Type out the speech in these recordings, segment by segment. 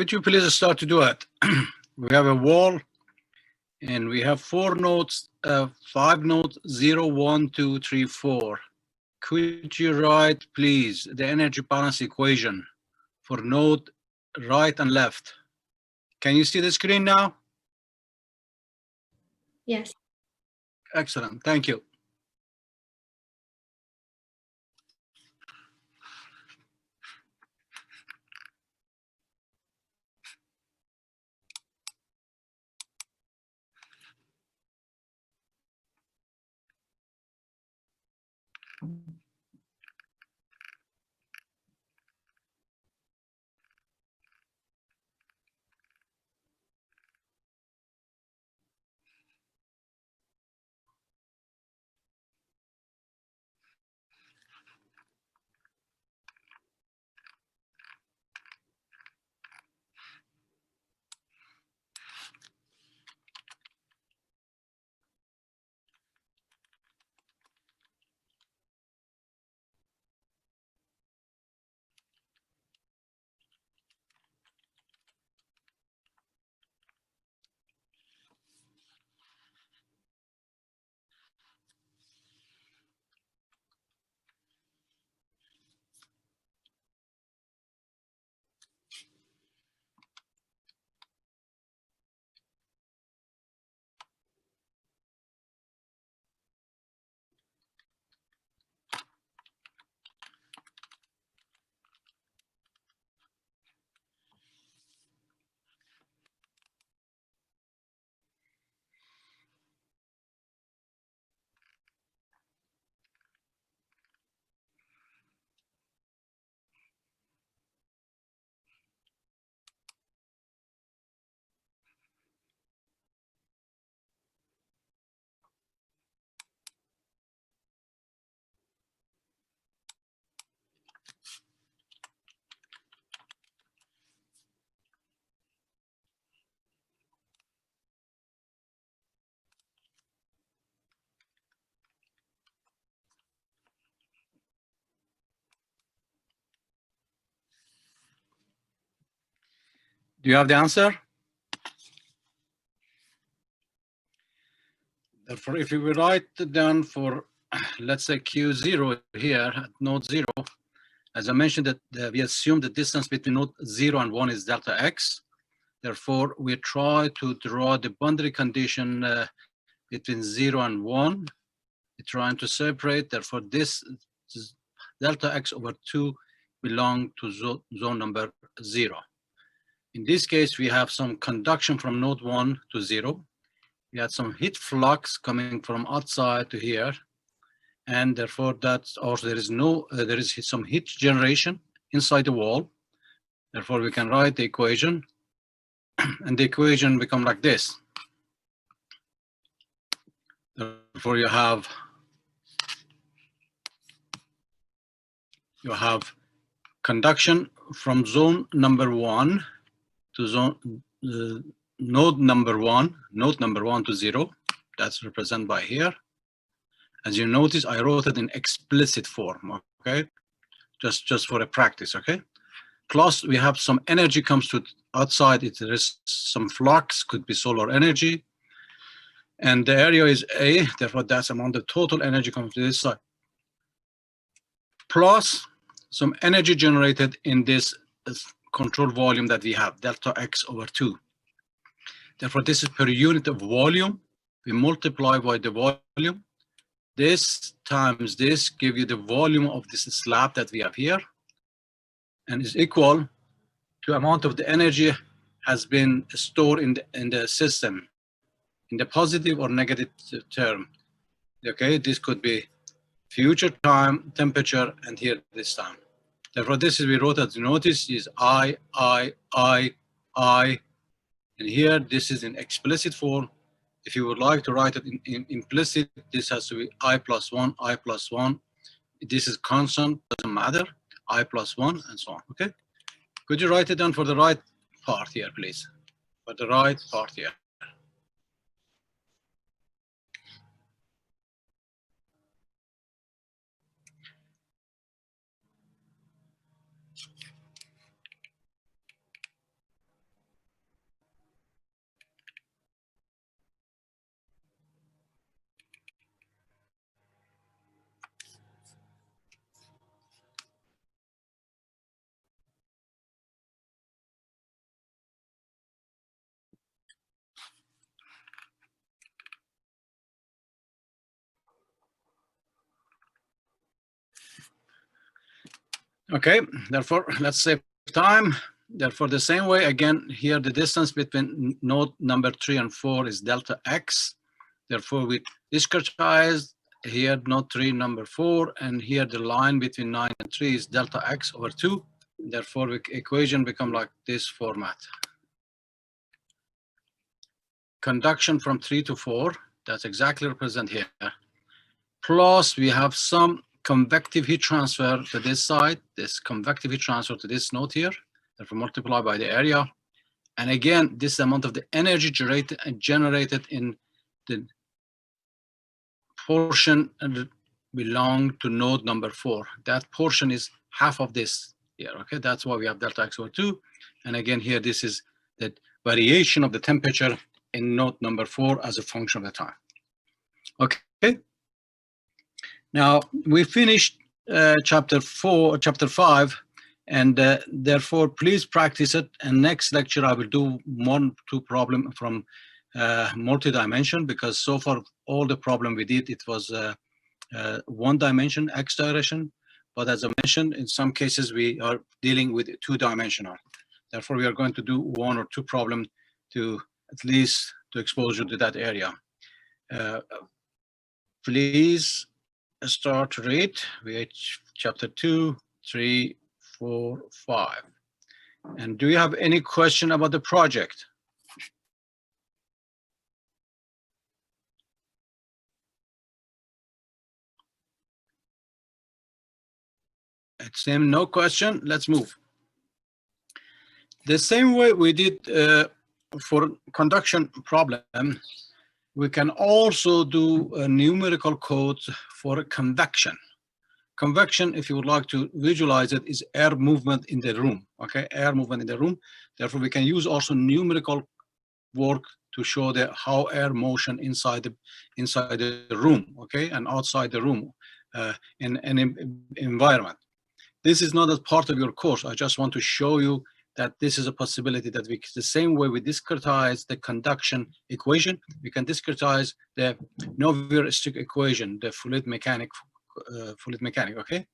Could you please start to do it? We have a wall and we have 4 nodes, 5 nodes, 0, 1, 2, 3, 4. Could you write, please, the energy balance equation for node right and left? Can you see the screen now? Yes. Excellent, thank you. Do you have the answer? Therefore, if you will write it down for, let's say Q0 here at node 0, as I mentioned that we assume the distance between node 0 and 1 is delta x. Therefore, we try to draw the boundary condition between 0 and 1. We're trying to separate. Therefore, this delta x over 2 belong to zone number 0. In this case, we have some conduction from node 1 to 0. We had some heat flux coming from outside to here, and therefore that's also there is some heat generation inside the wall. Therefore, we can write the equation, and the equation become like this. Therefore, you have conduction from zone number 1 to zone node number 1 to 0. That's represented by here. As you notice, I wrote it in explicit form, okay? Just for a practice, okay? Plus, we have some energy comes to outside. There is some flux, could be solar energy. And the area is A, therefore that's amount of total energy comes to this side. Plus, some energy generated in this control volume that we have, delta x over 2. Therefore, this is per unit of volume. We multiply by the volume. This times this give you the volume of this slab that we have here, and is equal to amount of the energy has been stored in the system, in the positive or negative term. Okay, this could be future time, temperature, and here this time. Therefore, this is we wrote as notice is I, and here this is in explicit form. If you would like to write it in implicit, this has to be I plus 1. This is constant, doesn't matter, I plus 1, and so on, okay? Could you write it down for the right part here, please? For the right part here. Okay, therefore, let's save time. Therefore, the same way, again, here the distance between node number 3 and 4 is delta x. Therefore, we discretize here node 3, number 4, and here the line between 9 and 3 is delta x over 2. Therefore, the equation become like this format. Conduction from 3 to 4, that's exactly represented here. Plus, we have some convective heat transfer to this side, this convective heat transfer to this node here, therefore multiply by the area. And again, this amount of the energy generated in the portion belong to node number 4. That portion is half of this here, okay? That's why we have delta x over 2. And again, here, this is the variation of the temperature in node number 4 as a function of the time. Okay. Now, we finished chapter 5, and therefore, please practice it. And next lecture, I will do 1-2 problem from multi-dimension, because so far, all the problem we did, it was one dimension, x direction. But as I mentioned, in some cases, we are dealing with 2-dimensional. Therefore, we are going to do 1 or 2 problems to at least to expose you to that area. Please start to read. We chapter 2, 3, 4, 5. And do you have any question about the project? It seems no question. Let's move. The same way we did for conduction problem, we can also do a numerical code for convection. Convection, if you would like to visualize it, is air movement in the room, okay? Air movement in the room. Therefore, we can use also numerical work to show how air motion inside the room, okay, and outside the room in an environment. This is not a part of your course. I just want to show you that this is a possibility that we, the same way we discretize the conduction equation, we can discretize the Navier-Stokes equation, the fluid mechanic, okay?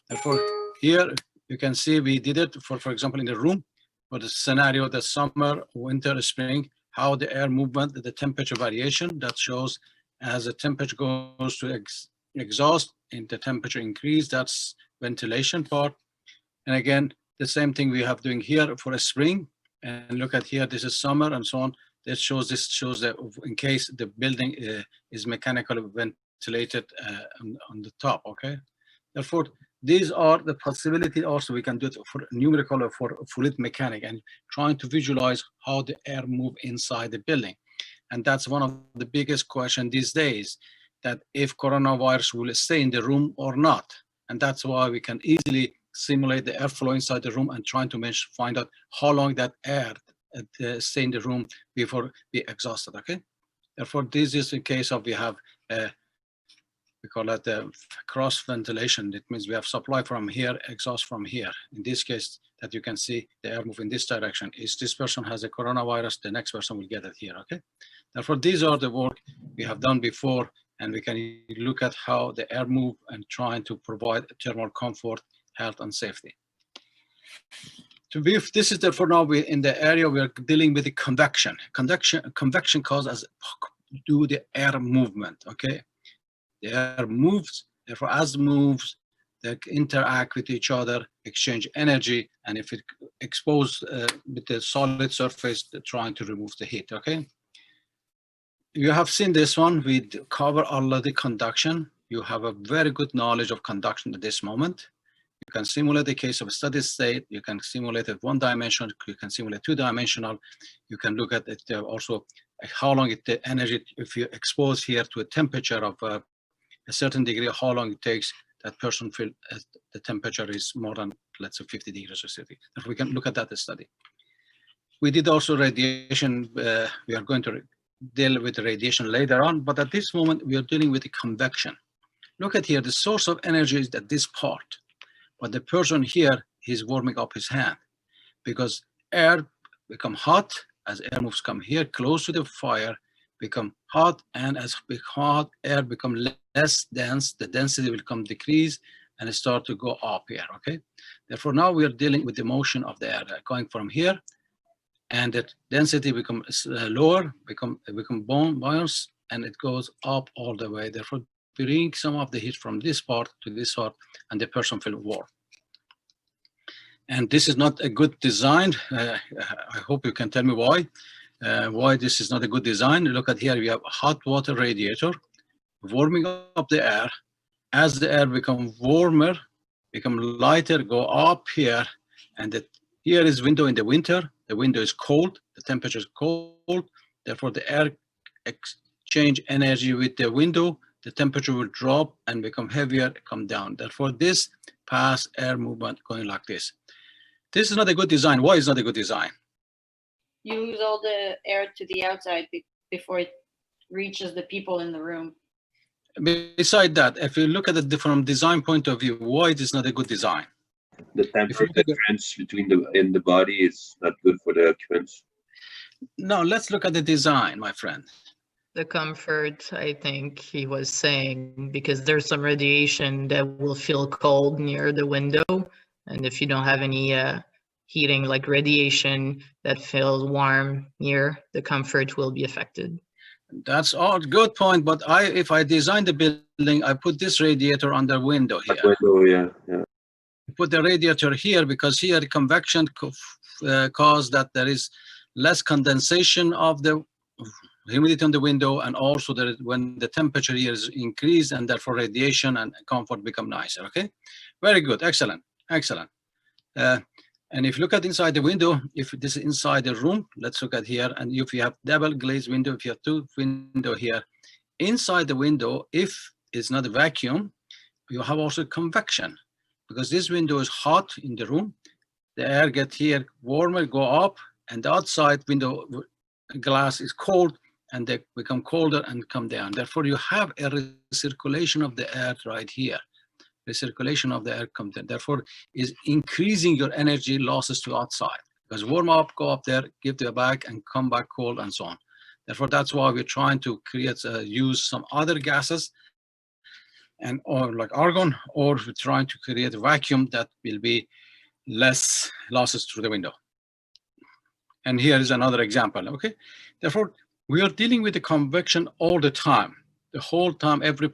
Therefore, here you can see we did it for example, in the room, for the scenario, the summer, winter, spring, how the air movement, the temperature variation that shows as the temperature goes to exhaust and the temperature increase, that's ventilation part. And again, the same thing we have doing here for a spring. And look at here, this is summer and so on. This shows that in case the building is mechanically ventilated on the top, okay? Therefore, these are the possibility also we can do it for numerical or for fluid mechanic and trying to visualize how the air move inside the building. And that's one of the biggest questions these days, that if coronavirus will stay in the room or not. And that's why we can easily simulate the airflow inside the room and trying to find out how long that air stay in the room before be exhausted, okay? Therefore, this is the case of we have, we call it cross ventilation. It means we have supply from here, exhaust from here. In this case, that you can see the air move in this direction. If this person has a coronavirus, the next person will get it here, okay? Therefore, these are the work we have done before, and we can look at how the air move and trying to provide thermal comfort, health, and safety. This is therefore now we in the area we are dealing with the convection. Convection causes do the air movement, okay? The air moves, therefore as moves, they interact with each other, exchange energy, and if it exposed with the solid surface, they're trying to remove the heat, okay? You have seen this one, we cover already conduction. You have a very good knowledge of conduction at this moment. You can simulate the case of a steady state. You can simulate it 1-dimensional. You can simulate 2-dimensional. You can look at it also how long the energy, if you expose here to a temperature of a certain degree, how long it takes that person feel the temperature is more than, let's say, 50 degrees or something. If we can look at that study. We did also radiation. We are going to deal with the radiation later on, but at this moment we are dealing with the convection. Look at here, the source of energy is at this part, but the person here, he's warming up his hand because air become hot as air moves come here close to the fire, become hot, and as hot air become less dense, the density will come decrease, and start to go up here, okay? Therefore, now we are dealing with the motion of the air going from here, and the density becomes lower, become buoyant, and it goes up all the way. Therefore, bring some of the heat from this part to this part, and the person feels warm. And this is not a good design. I hope you can tell me why this is not a good design. Look at here, we have a hot water radiator warming up the air. As the air becomes warmer, become lighter, go up here, and here is window in the winter. The window is cold, the temperature is cold. Therefore, the air exchange energy with the window. The temperature will drop and become heavier, come down. Therefore, this pass air movement going like this. This is not a good design. Why is not a good design? You lose all the air to the outside before it reaches the people in the room. Beside that, if you look at it from design point of view, why it is not a good design? The temperature difference between the body is not good for the occupants. No, let's look at the design, my friend. The comfort, I think he was saying, because there's some radiation that will feel cold near the window, and if you don't have any heating, like radiation that feels warm near, the comfort will be affected. That's all good point, but if I design the building, I put this radiator on the window here. Window, yeah. Put the radiator here because here the convection cause that there is less condensation of the humidity on the window, and also when the temperature here is increased, and therefore radiation and comfort become nicer. Okay, very good, excellent. And if you look at inside the window, if this is inside the room, let's look at here, and if you have double glazed window, if you have two window here, inside the window, if it's not a vacuum, you have also convection, because this window is hot in the room, the air get here warmer, go up, and the outside window glass is cold, and they become colder and come down. Therefore, you have a recirculation of the air right here. Recirculation of the air comes in. Therefore, is increasing your energy losses to outside, because warm up, go up there, give them back, and come back cold, and so on. Therefore, that's why we're trying to create, use some other gases, or like argon, or we're trying to create a vacuum that will be less losses through the window. And here is another example, okay? Therefore, we are dealing with the convection all the time. The whole time, every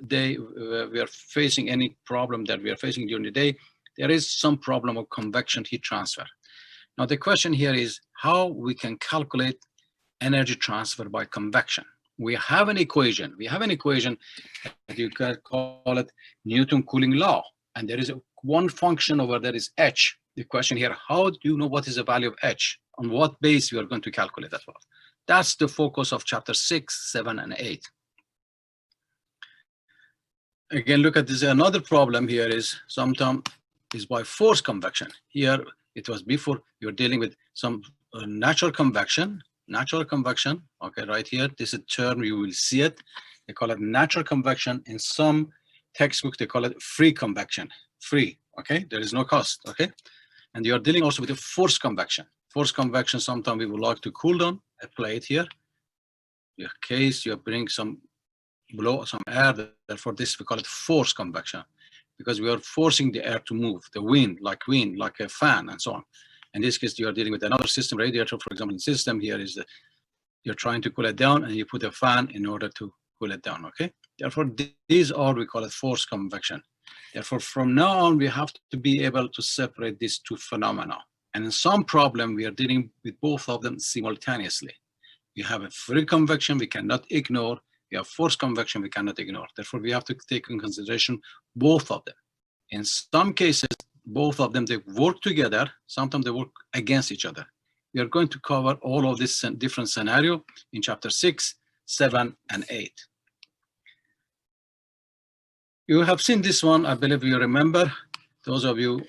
day we are facing any problem that we are facing during the day, there is some problem of convection heat transfer. Now, the question here is how we can calculate energy transfer by convection. We have an equation. That you can call it Newton cooling law. And there is one function over there is H. The question here, how do you know what is the value of H? On what base we are going to calculate that for? That's the focus of chapter 6, 7, and 8. Again, look at this. Another problem here is sometimes is by forced convection. Here, it was before you're dealing with some natural convection. Okay, right here, this is a term, you will see it. They call it natural convection. In some textbooks, they call it free convection. Free, okay? There is no cost, okay? And you're dealing also with a forced convection. Forced convection, sometimes we would like to cool down a plate here. In case you bring blow some air, therefore this we call it forced convection, because we are forcing the air to move, the wind, like a fan, and so on. In this case, you are dealing with another system, radiator, for example. In system here is you're trying to cool it down, and you put a fan in order to cool it down, okay? Therefore, these are, we call it forced convection. Therefore, from now on, we have to be able to separate these two phenomena. And in some problem, we are dealing with both of them simultaneously. We have a free convection we cannot ignore. We have forced convection we cannot ignore. Therefore, we have to take in consideration both of them. In some cases, both of them, they work together. Sometimes they work against each other. We are going to cover all of this different scenario in chapter 6, 7, and 8. You have seen this one, I believe you remember. Those of you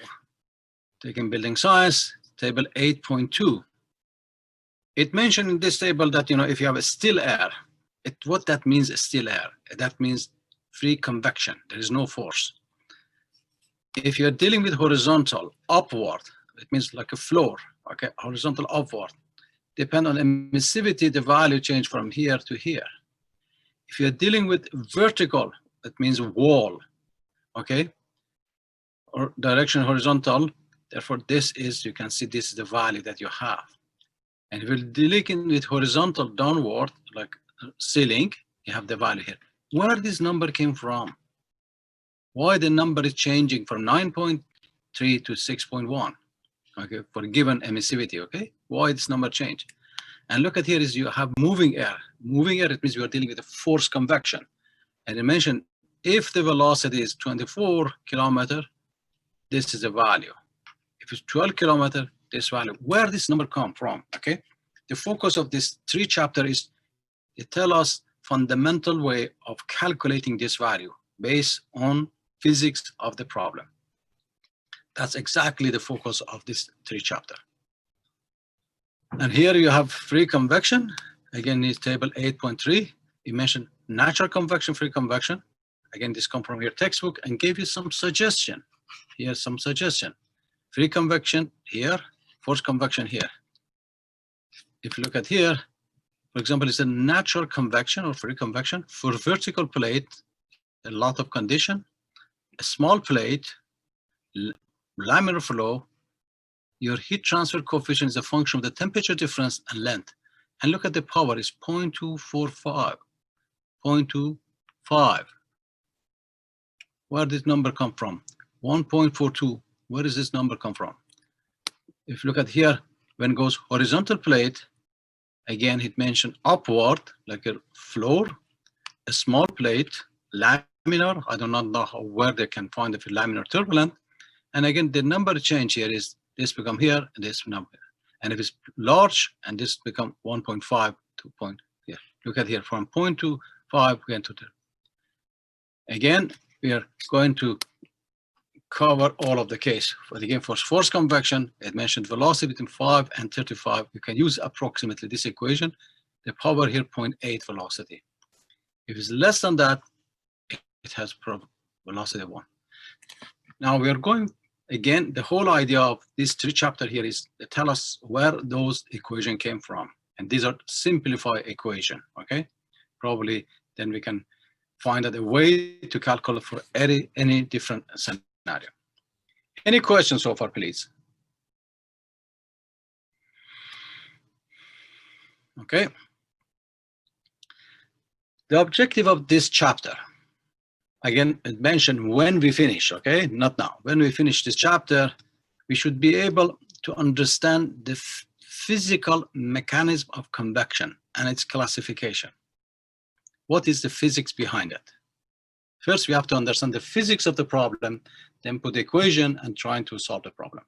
taking building science, table 8.2. It mentioned in this table that, if you have a still air, what that means, still air, that means free convection. There is no force. If you're dealing with horizontal, upward, it means like a floor, okay, horizontal upward. Depend on emissivity, the value change from here to here. If you're dealing with vertical, that means wall, okay? or direction horizontal. Therefore, this is, you can see this is the value that you have. And if you're dealing with horizontal downward, like ceiling, you have the value here. Where this number came from? Why the number is changing from 9.3 to 6.1? Okay, for a given emissivity, okay? Why this number change? And look at here is you have moving air. Moving air, it means you are dealing with a forced convection. And I mentioned, if the velocity is 24 kilometer, this is the value. If it's 12 kilometer, this value. Where this number come from, okay? The focus of this 3 chapter is to tell us fundamental way of calculating this value based on physics of the problem. That's exactly the focus of this 3 chapter. And here you have free convection. Again, is table 8.3. You mentioned natural convection, free convection. Again, this come from your textbook and gave you some suggestion. Here's some suggestion. Free convection here, forced convection here. If you look at here, for example, it's a natural convection or free convection for vertical plate, a lot of condition, a small plate, laminar flow, your heat transfer coefficient is a function of the temperature difference and length. And look at the power, it's 0.245, 0.25. Where did this number come from? 1.42, where does this number come from? If you look at here, when it goes horizontal plate, again, it mentioned upward, like a floor, a small plate, laminar, I do not know where they can find if it's laminar turbulent. And again, the number change here is this become here and this number. And if it's large, and this become 1.5 to point here. Look at here, from 0.25 we to there. Again, we are going to cover all of the case. But again, for forced convection, it mentioned velocity between 5 and 35. You can use approximately this equation. The power here, 0.8 velocity. If it's less than that, it has velocity 1. Now we are going, again, the whole idea of this 3 chapter here is to tell us where those equations came from. And these are simplified equation, okay? Probably then we can find out a way to calculate for any different scenario. Any questions so far, please? Okay. The objective of this chapter, again, it mentioned when we finish, okay? Not now. When we finish this chapter, we should be able to understand the physical mechanism of convection and its classification. What is the physics behind it? First, we have to understand the physics of the problem, then put the equation and trying to solve the problem.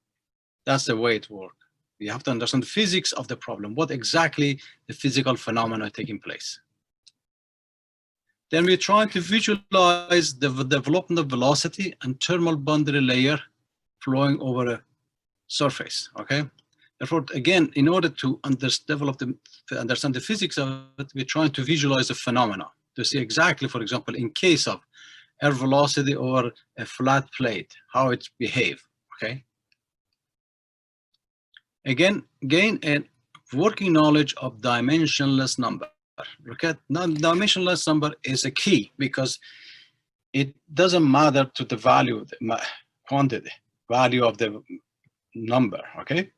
That's the way it works. We have to understand the physics of the problem, what exactly the physical phenomena are taking place. Then we try to visualize the development of velocity and thermal boundary layer flowing over a surface, okay? Therefore, again, in order to understand the physics of it, we're trying to visualize the phenomena to see exactly, for example, in case of air velocity over a flat plate, how it behaves, okay? Again, gain a working knowledge of dimensionless number. Okay, dimensionless number is a key because it doesn't matter to the value, the quantity, value of the number, okay?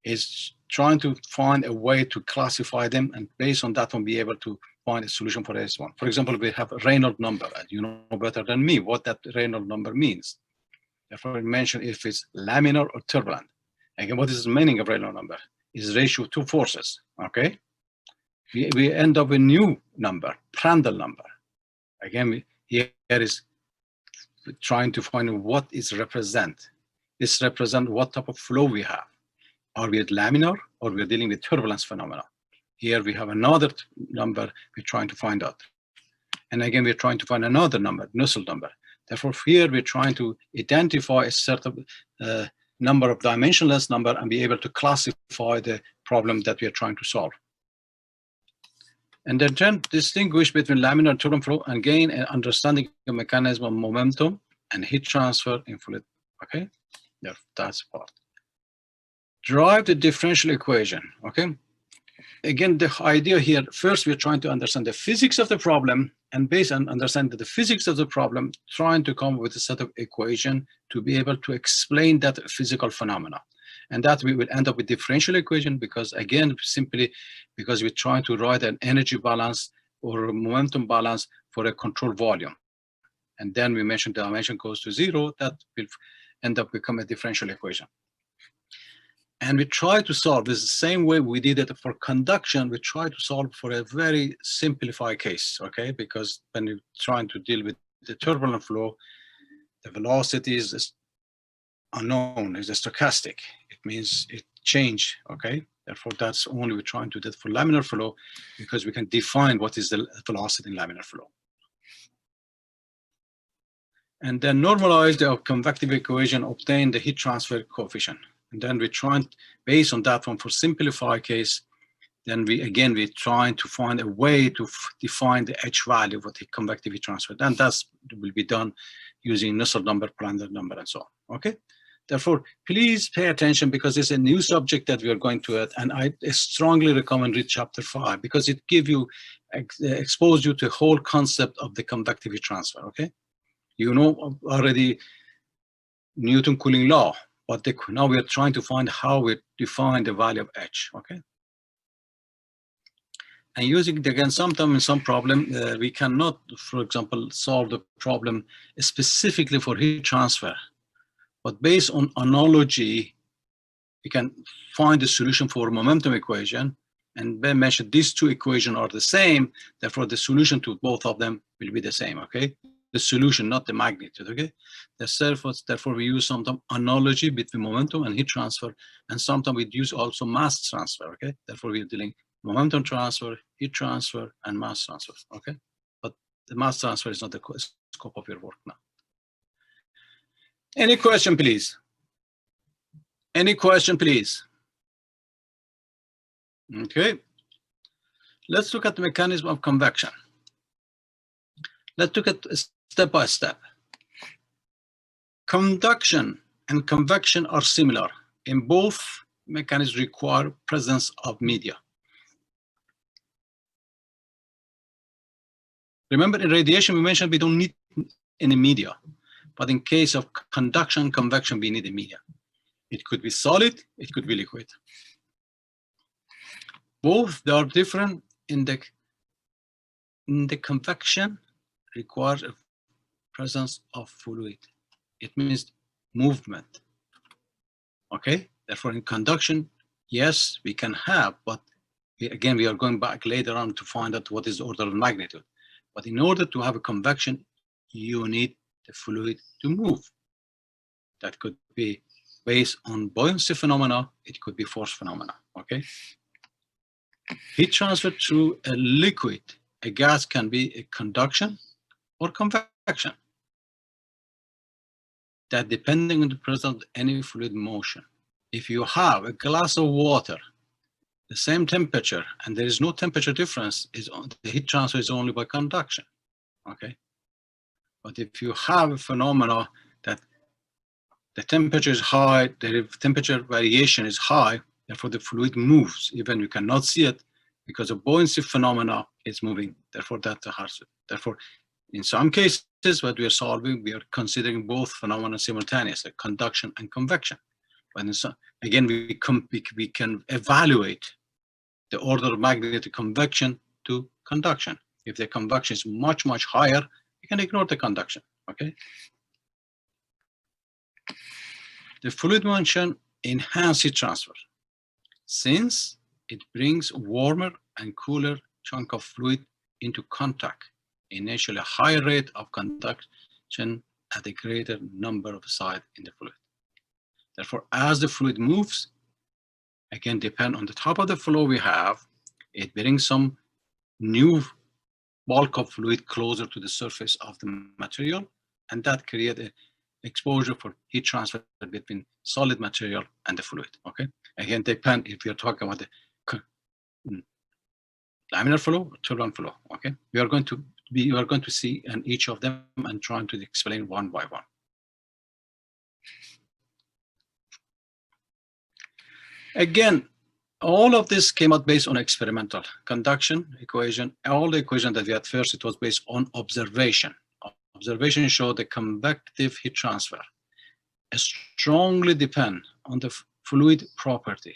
It's trying to find a way to classify them and based on that one be able to find a solution for this one. For example, we have a Reynolds number, and you know better than me what that Reynolds number means. Therefore, I mentioned if it's laminar or turbulent. Again, what is the meaning of Reynolds number? Is ratio of 2 forces, okay? We end up with a new number, Prandtl number. Again, here is trying to find what is represent. This represent what type of flow we have. Are we at laminar or we're dealing with turbulence phenomena? Here we have another number we're trying to find out. And again, we're trying to find another number, Nusselt number. Therefore, here we're trying to identify a certain number of dimensionless number and be able to classify the problem that we are trying to solve. And then distinguish between laminar and turbulent flow and gain an understanding of the mechanism of momentum and heat transfer in fluid, okay? Yeah, that's part. Derive the differential equation, okay? again, the idea here, first we're trying to understand the physics of the problem, and based on understanding the physics of the problem, trying to come up with a set of equation to be able to explain that physical phenomena. And that we will end up with differential equation because, again, simply because we're trying to write an energy balance or a momentum balance for a control volume. And then we mentioned the dimension goes to 0, that will end up become a differential equation. And we try to solve this the same way we did it for conduction. We try to solve for a very simplified case, okay? Because when you're trying to deal with the turbulent flow, the velocity is unknown, is stochastic. It means it change, okay? Therefore, that's only we're trying to do that for laminar flow because we can define what is the velocity in laminar flow. And then normalize the convective equation, obtain the heat transfer coefficient. And then we try and, based on that one for simplified case, then we're trying to find a way to define the H value of the convective heat transfer. And that will be done using Nusselt number, Prandtl number, and so on, okay? Therefore, please pay attention because it's a new subject that we are going to it, and I strongly recommend read chapter 5 because it gives you, expose you to the whole concept of the convective heat transfer, okay? You know already Newton cooling law, but now we are trying to find how we define the value of H, okay? And using it again, sometimes in some problem, we cannot, for example, solve the problem specifically for heat transfer. But based on analogy, we can find the solution for a momentum equation. And when mentioned, these two equations are the same. Therefore, the solution to both of them will be the same, okay? The solution, not the magnitude, okay? Therefore, we use sometimes analogy between momentum and heat transfer. And sometimes we use also mass transfer, okay? Therefore, we're dealing momentum transfer, heat transfer, and mass transfer, okay? But the mass transfer is not the scope of your work now. Any question, please? Any question, please? Okay. Let's look at the mechanism of convection. Let's look at step by step. Conduction and convection are similar. In both, mechanisms require presence of media. Remember, in radiation, we mentioned we don't need any media. But in case of conduction, convection, we need a media. It could be solid, it could be liquid. Both, they are different in the convection requires a presence of fluid. It means movement, okay? Therefore, in conduction, yes, we can have, but again, we are going back later on to find out what is the order of magnitude. But in order to have a convection, you need the fluid to move. That could be based on buoyancy phenomena, it could be force phenomena, okay? Heat transfer through a liquid, a gas can be a conduction or convection. That depending on the presence of any fluid motion. If you have a glass of water, the same temperature, and there is no temperature difference, the heat transfer is only by conduction, okay? But if you have a phenomena that the temperature is high, the temperature variation is high, therefore the fluid moves, even you cannot see it, because of buoyancy phenomena, it's moving, therefore that's a hard. Therefore, in some cases, what we are solving, we are considering both phenomena simultaneously, conduction and convection. But in some, again, we can evaluate the order of magnitude of convection to conduction. If the convection is much, much higher, you can ignore the conduction, okay? The fluid motion enhances heat transfer since it brings warmer and cooler chunk of fluid into contact, initially a higher rate of conduction at a greater number of sides in the fluid. Therefore, as the fluid moves, again, depend on the top of the flow we have, it brings some new bulk of fluid closer to the surface of the material, and that creates an exposure for heat transfer between solid material and the fluid, okay? Again, depend if you're talking about the laminar flow or turbulent flow, okay? You are going to see in each of them and trying to explain one by one. Again, all of this came out based on experimental conduction equation. All the equation that we had first, it was based on observation. Observation showed the convective heat transfer strongly depend on the fluid property.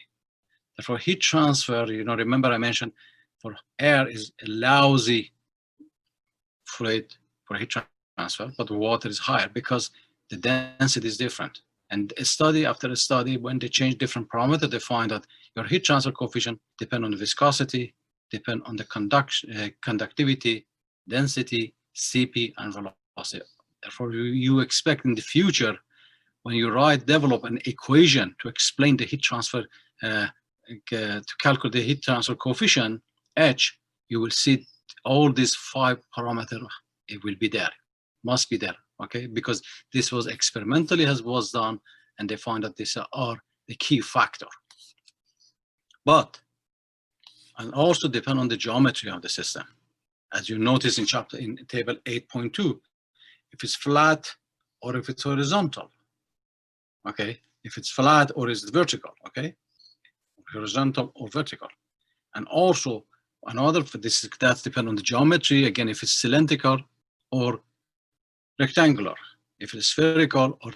Therefore, heat transfer, remember I mentioned for air is a lousy fluid for heat transfer, but water is higher because the density is different. And a study after a study, when they change different parameters, they find that your heat transfer coefficient depend on the viscosity, depend on the conductivity, density, CP, and velocity. Therefore, you expect in the future, when you develop an equation to explain the heat transfer, to calculate the heat transfer coefficient, H, you will see all these 5 parameters, it will be there, must be there, okay? Because this was experimentally was done, and they find that these are the key factor. But, and also depend on the geometry of the system. As you notice in table 8.2, if it's flat or if it's horizontal, okay? If it's flat or is it vertical, okay? Horizontal or vertical. And also, that's depend on the geometry. Again, if it's cylindrical or rectangular, if it's spherical or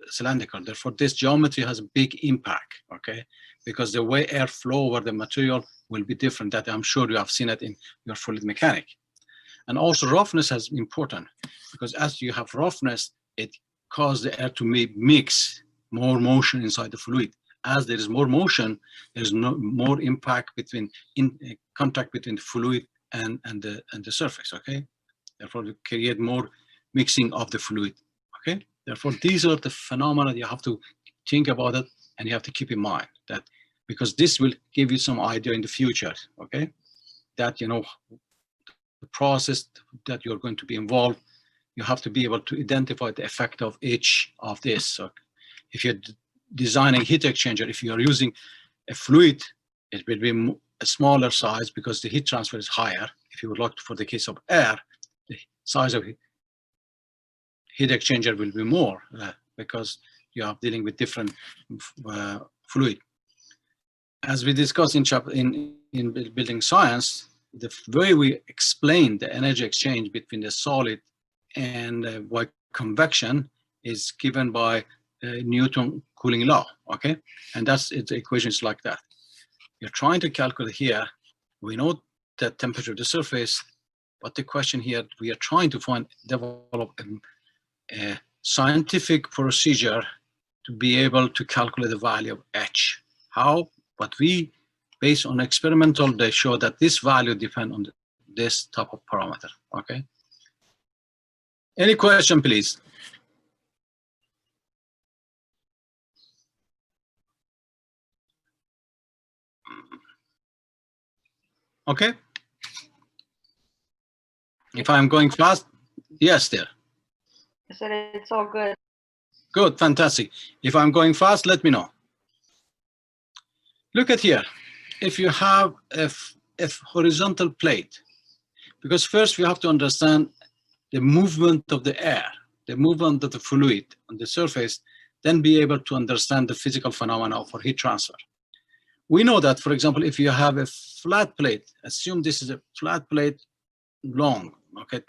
cylindrical. Therefore, this geometry has a big impact, okay? Because the way air flow over the material will be different. That I'm sure you have seen it in your fluid mechanic. And also roughness is important because as you have roughness, it causes the air to mix more motion inside the fluid. As there is more motion, there's more impact contact between the fluid and the surface, okay? Therefore, you create more mixing of the fluid, okay? Therefore, these are the phenomena you have to think about it, and you have to keep in mind that because this will give you some idea in the future, okay? That, the process that you're going to be involved, you have to be able to identify the effect of each of this. So if you're designing heat exchanger, if you are using a fluid, it will be a smaller size because the heat transfer is higher. If you would like, for the case of air, the size of heat exchanger will be more because you are dealing with different fluid. As we discussed in building science, the way we explain the energy exchange between the solid and by convection is given by Newton cooling law, okay? And the equation is like that. You're trying to calculate here, we know the temperature of the surface, but the question here, we are trying to develop a scientific procedure to be able to calculate the value of H. How? But based on experimental, they show that this value depends on this type of parameter, okay? Any question, please? Okay. If I'm going fast, yes, dear. I said it's all good. Good, fantastic. If I'm going fast, let me know. Look at here. If you have a horizontal plate, because first we have to understand the movement of the air, the movement of the fluid on the surface, then be able to understand the physical phenomena for heat transfer. We know that, for example, if you have a flat plate, assume this is a flat plate long, okay?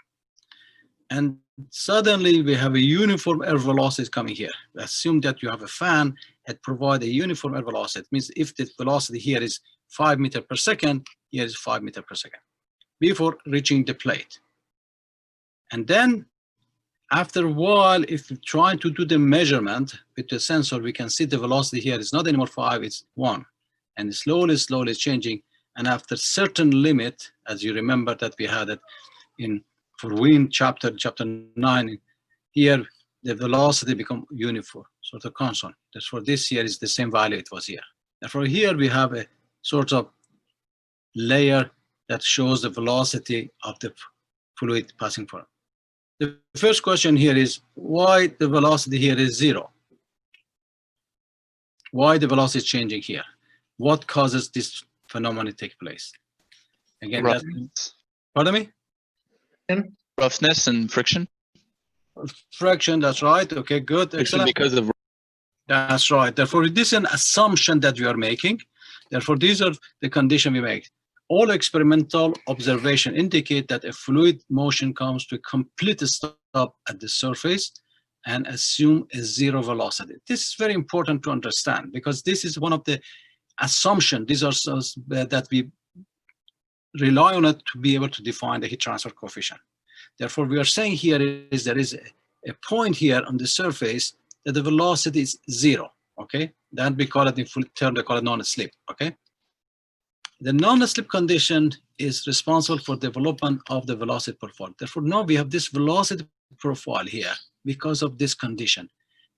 And suddenly we have a uniform air velocity coming here. Assume that you have a fan that provides a uniform air velocity. It means if the velocity here is 5 meters per second, here is 5 meters per second before reaching the plate. And then after a while, if we try to do the measurement with the sensor, we can see the velocity here is not anymore 5, it's 1. And slowly changing. And after certain limit, as you remember that we had it for wind chapter 9, here the velocity become uniform, sort of constant. That's for this here is the same value it was here. Therefore here we have a sort of layer that shows the velocity of the fluid passing for it. The first question here is why the velocity here is 0? Why the velocity is changing here? What causes this phenomenon to take place? Again, pardon me? Roughness and friction. Friction, that's right. Okay, good. Excellent. Because of That's right. Therefore, this is an assumption that we are making Therefore, these are the conditions we make. All experimental observation indicate that a fluid motion comes to a complete stop at the surface and assume a zero velocity. This is very important to understand because this is one of the assumptions. These are that we rely on it to be able to define the heat transfer coefficient. Therefore, we are saying here is there is a point here on the surface that the velocity is zero, okay? Then we call it in full term, they call it non-slip, okay? The non-slip condition is responsible for development of the velocity profile. Therefore, now we have this velocity profile here because of this condition.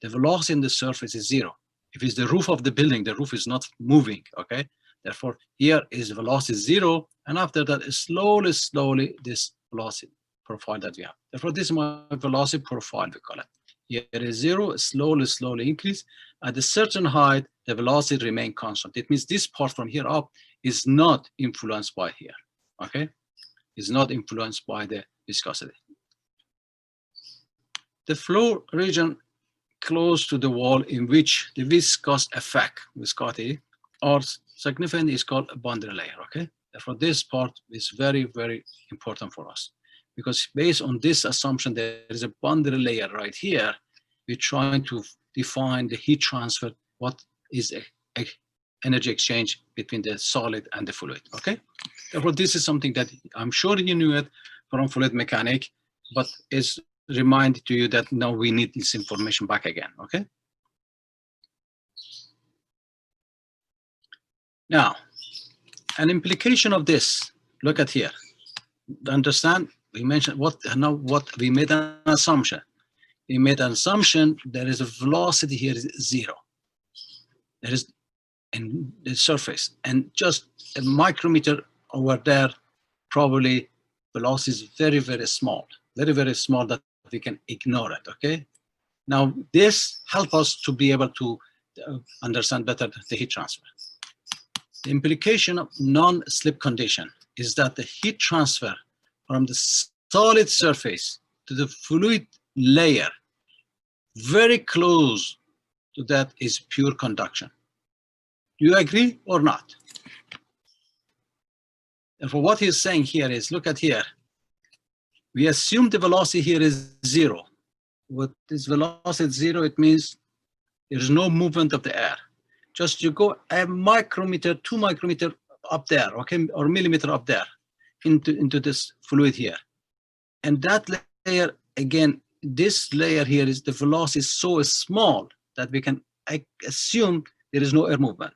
The velocity in the surface is zero. If it's the roof of the building, the roof is not moving, okay? Therefore, here is velocity zero, and after that, slowly, this velocity profile that we have. Therefore, this is my velocity profile, we call it. Here is zero, slowly increase. At a certain height, the velocity remain constant. It means this part from here up is not influenced by here, okay? Is not influenced by the viscosity. The flow region close to the wall in which the viscous effect, viscosity, or significant is called a boundary layer, okay? Therefore, this part is very important for us because based on this assumption, there is a boundary layer right here. We're trying to define the heat transfer, what is a energy exchange between the solid and the fluid, okay? Therefore, this is something that I'm sure you knew it from fluid mechanics, but it's reminded to you that now we need this information back again, okay? Now, an implication of this, look at here. Understand, we mentioned what we made an assumption. We made an assumption there is a velocity here is zero. There is in the surface, and just a micrometer over there, probably velocity is very small, very small that we can ignore it, okay? Now, this helps us to be able to understand better the heat transfer. The implication of non-slip condition is that the heat transfer from the solid surface to the fluid layer, very close to that is pure conduction. Do you agree or not? Therefore, what he's saying here is, look at here. We assume the velocity here is zero. With this velocity zero, it means there is no movement of the air. Just you go a micrometer, 2 micrometer up there, okay, or millimeter up there into this fluid here. And that layer, again, this layer here is the velocity is so small that we can assume there is no air movement.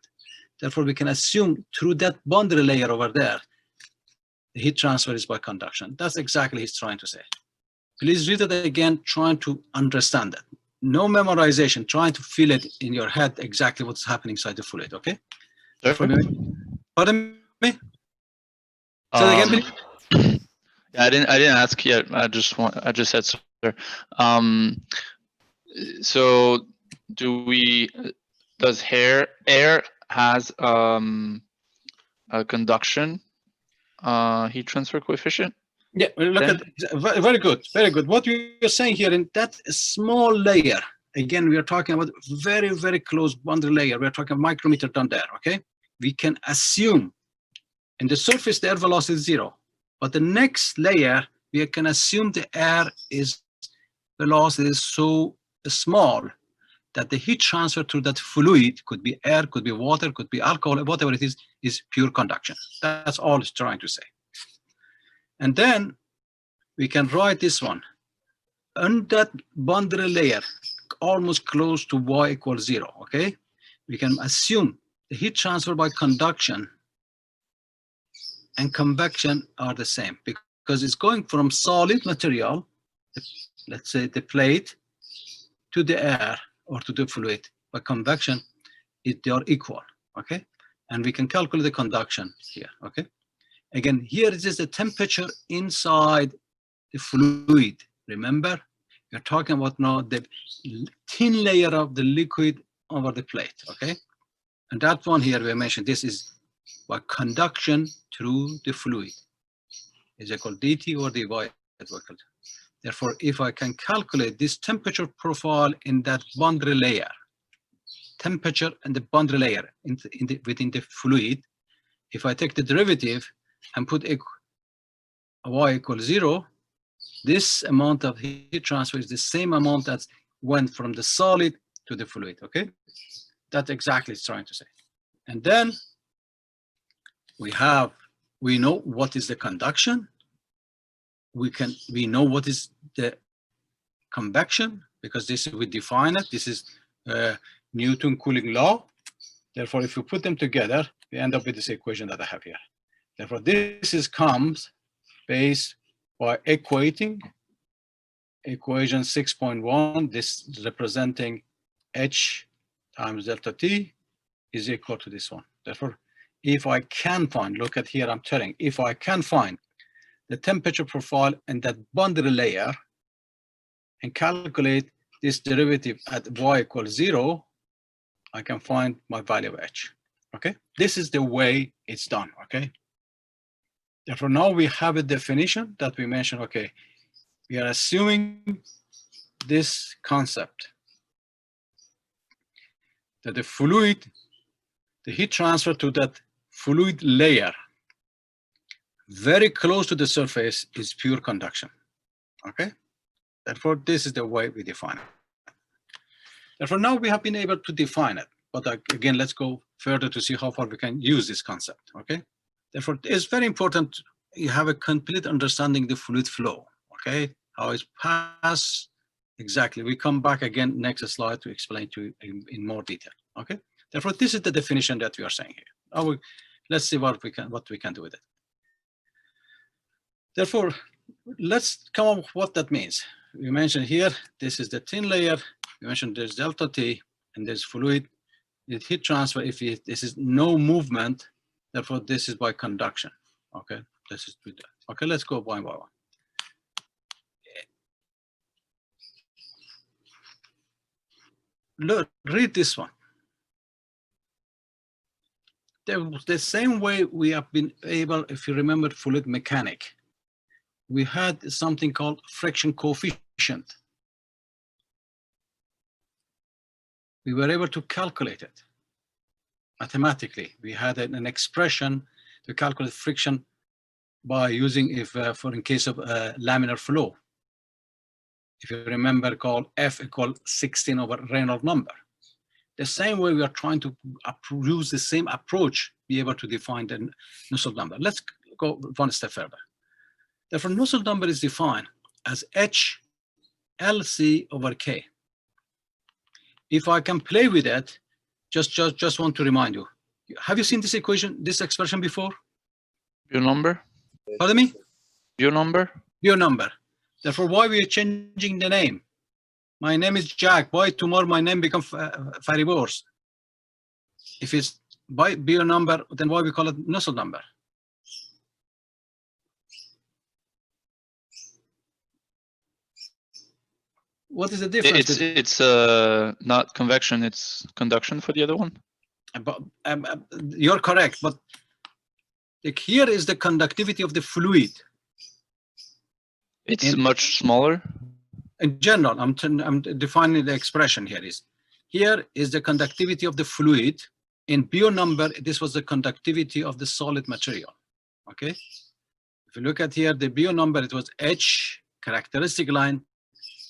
Therefore, we can assume through that boundary layer over there, the heat transfer is by conduction. That's exactly what he's trying to say. Please read it again, trying to understand it. No memorization, trying to feel it in your head exactly what's happening inside the fluid, okay? Sure. Pardon me? Say it again, please. Yeah, I didn't ask yet. I just said sir. So does air has a conduction heat transfer coefficient? Yeah, look at very good. What you're saying here in that small layer, again, we are talking about very close boundary layer. We're talking micrometer down there, okay? We can assume in the surface the air velocity is zero, but the next layer we can assume the air is velocity is so small that the heat transfer to that fluid, could be air, could be water, could be alcohol, whatever it is pure conduction. That's all it's trying to say. And then we can write this one. On that boundary layer, almost close to y equals zero, okay? We can assume the heat transfer by conduction and convection are the same because it's going from solid material, let's say the plate, to the air or to the fluid. By convection, they are equal, okay? And we can calculate the conduction here, okay? Again, here is just the temperature inside the fluid. Remember, we're talking about now the thin layer of the liquid over the plate, okay? And that one here we mentioned, this is by conduction through the fluid. Is equal dt or dy. Therefore, if I can calculate this temperature profile in that boundary layer, temperature and the boundary layer within the fluid. If I take the derivative and put y equals 0, this amount of heat transfer is the same amount that went from the solid to the fluid, okay? That's exactly it's trying to say. And then we know what is the conduction. We know what is the convection, because this we define it. This is Newton cooling law. Therefore, if you put them together, we end up with this equation that I have here. Therefore, this comes based by equating equation 6.1, this representing H times delta T is equal to this one. Therefore, if I can find, look at here, I'm telling, if I can find the temperature profile and that boundary layer and calculate this derivative at y equals 0, I can find my value of H, okay? This is the way it's done, okay? Therefore, now we have a definition that we mentioned, okay, we are assuming this concept that the fluid, the heat transfer to that fluid layer very close to the surface is pure conduction, okay? Therefore, this is the way we define it. Therefore, now we have been able to define it, but again, let's go further to see how far we can use this concept, okay? Therefore, it's very important you have a complete understanding of the fluid flow, okay? How it's passed, exactly. We come back again next slide to explain to you in more detail, okay? Therefore, this is the definition that we are saying here. Now let's see what we can do with it. Therefore, let's come up with what that means. We mentioned here, this is the thin layer. We mentioned there's delta T and there's fluid. The heat transfer, this is no movement, therefore this is by conduction, okay? This is with that. Okay, let's go one by one. Look, read this one. The same way we have been able, if you remember fluid mechanics, we had something called friction coefficient. We were able to calculate it mathematically. We had an expression to calculate friction by using, in case of laminar flow. If you remember, called F equal 16 over Reynolds number. The same way we are trying to use the same approach, be able to define the Nusselt number. Let's go one step further. Therefore, Nusselt number is defined as H LC over K. If I can play with it, just want to remind you. Have you seen this equation, this expression before? Your number? Pardon me? Your number? Your number. Therefore, why we are changing the name? My name is Jack. Why tomorrow my name becomes Faribors? If it's by your number, then why we call it Nusselt number? What is the difference? It's not convection, it's conduction for the other one. But, you're correct, but here is the conductivity of the fluid. It's much smaller. In general, I'm defining the expression here is. Here is the conductivity of the fluid. In BO number, this was the conductivity of the solid material, okay? If you look at here, the BO number, it was H characteristic line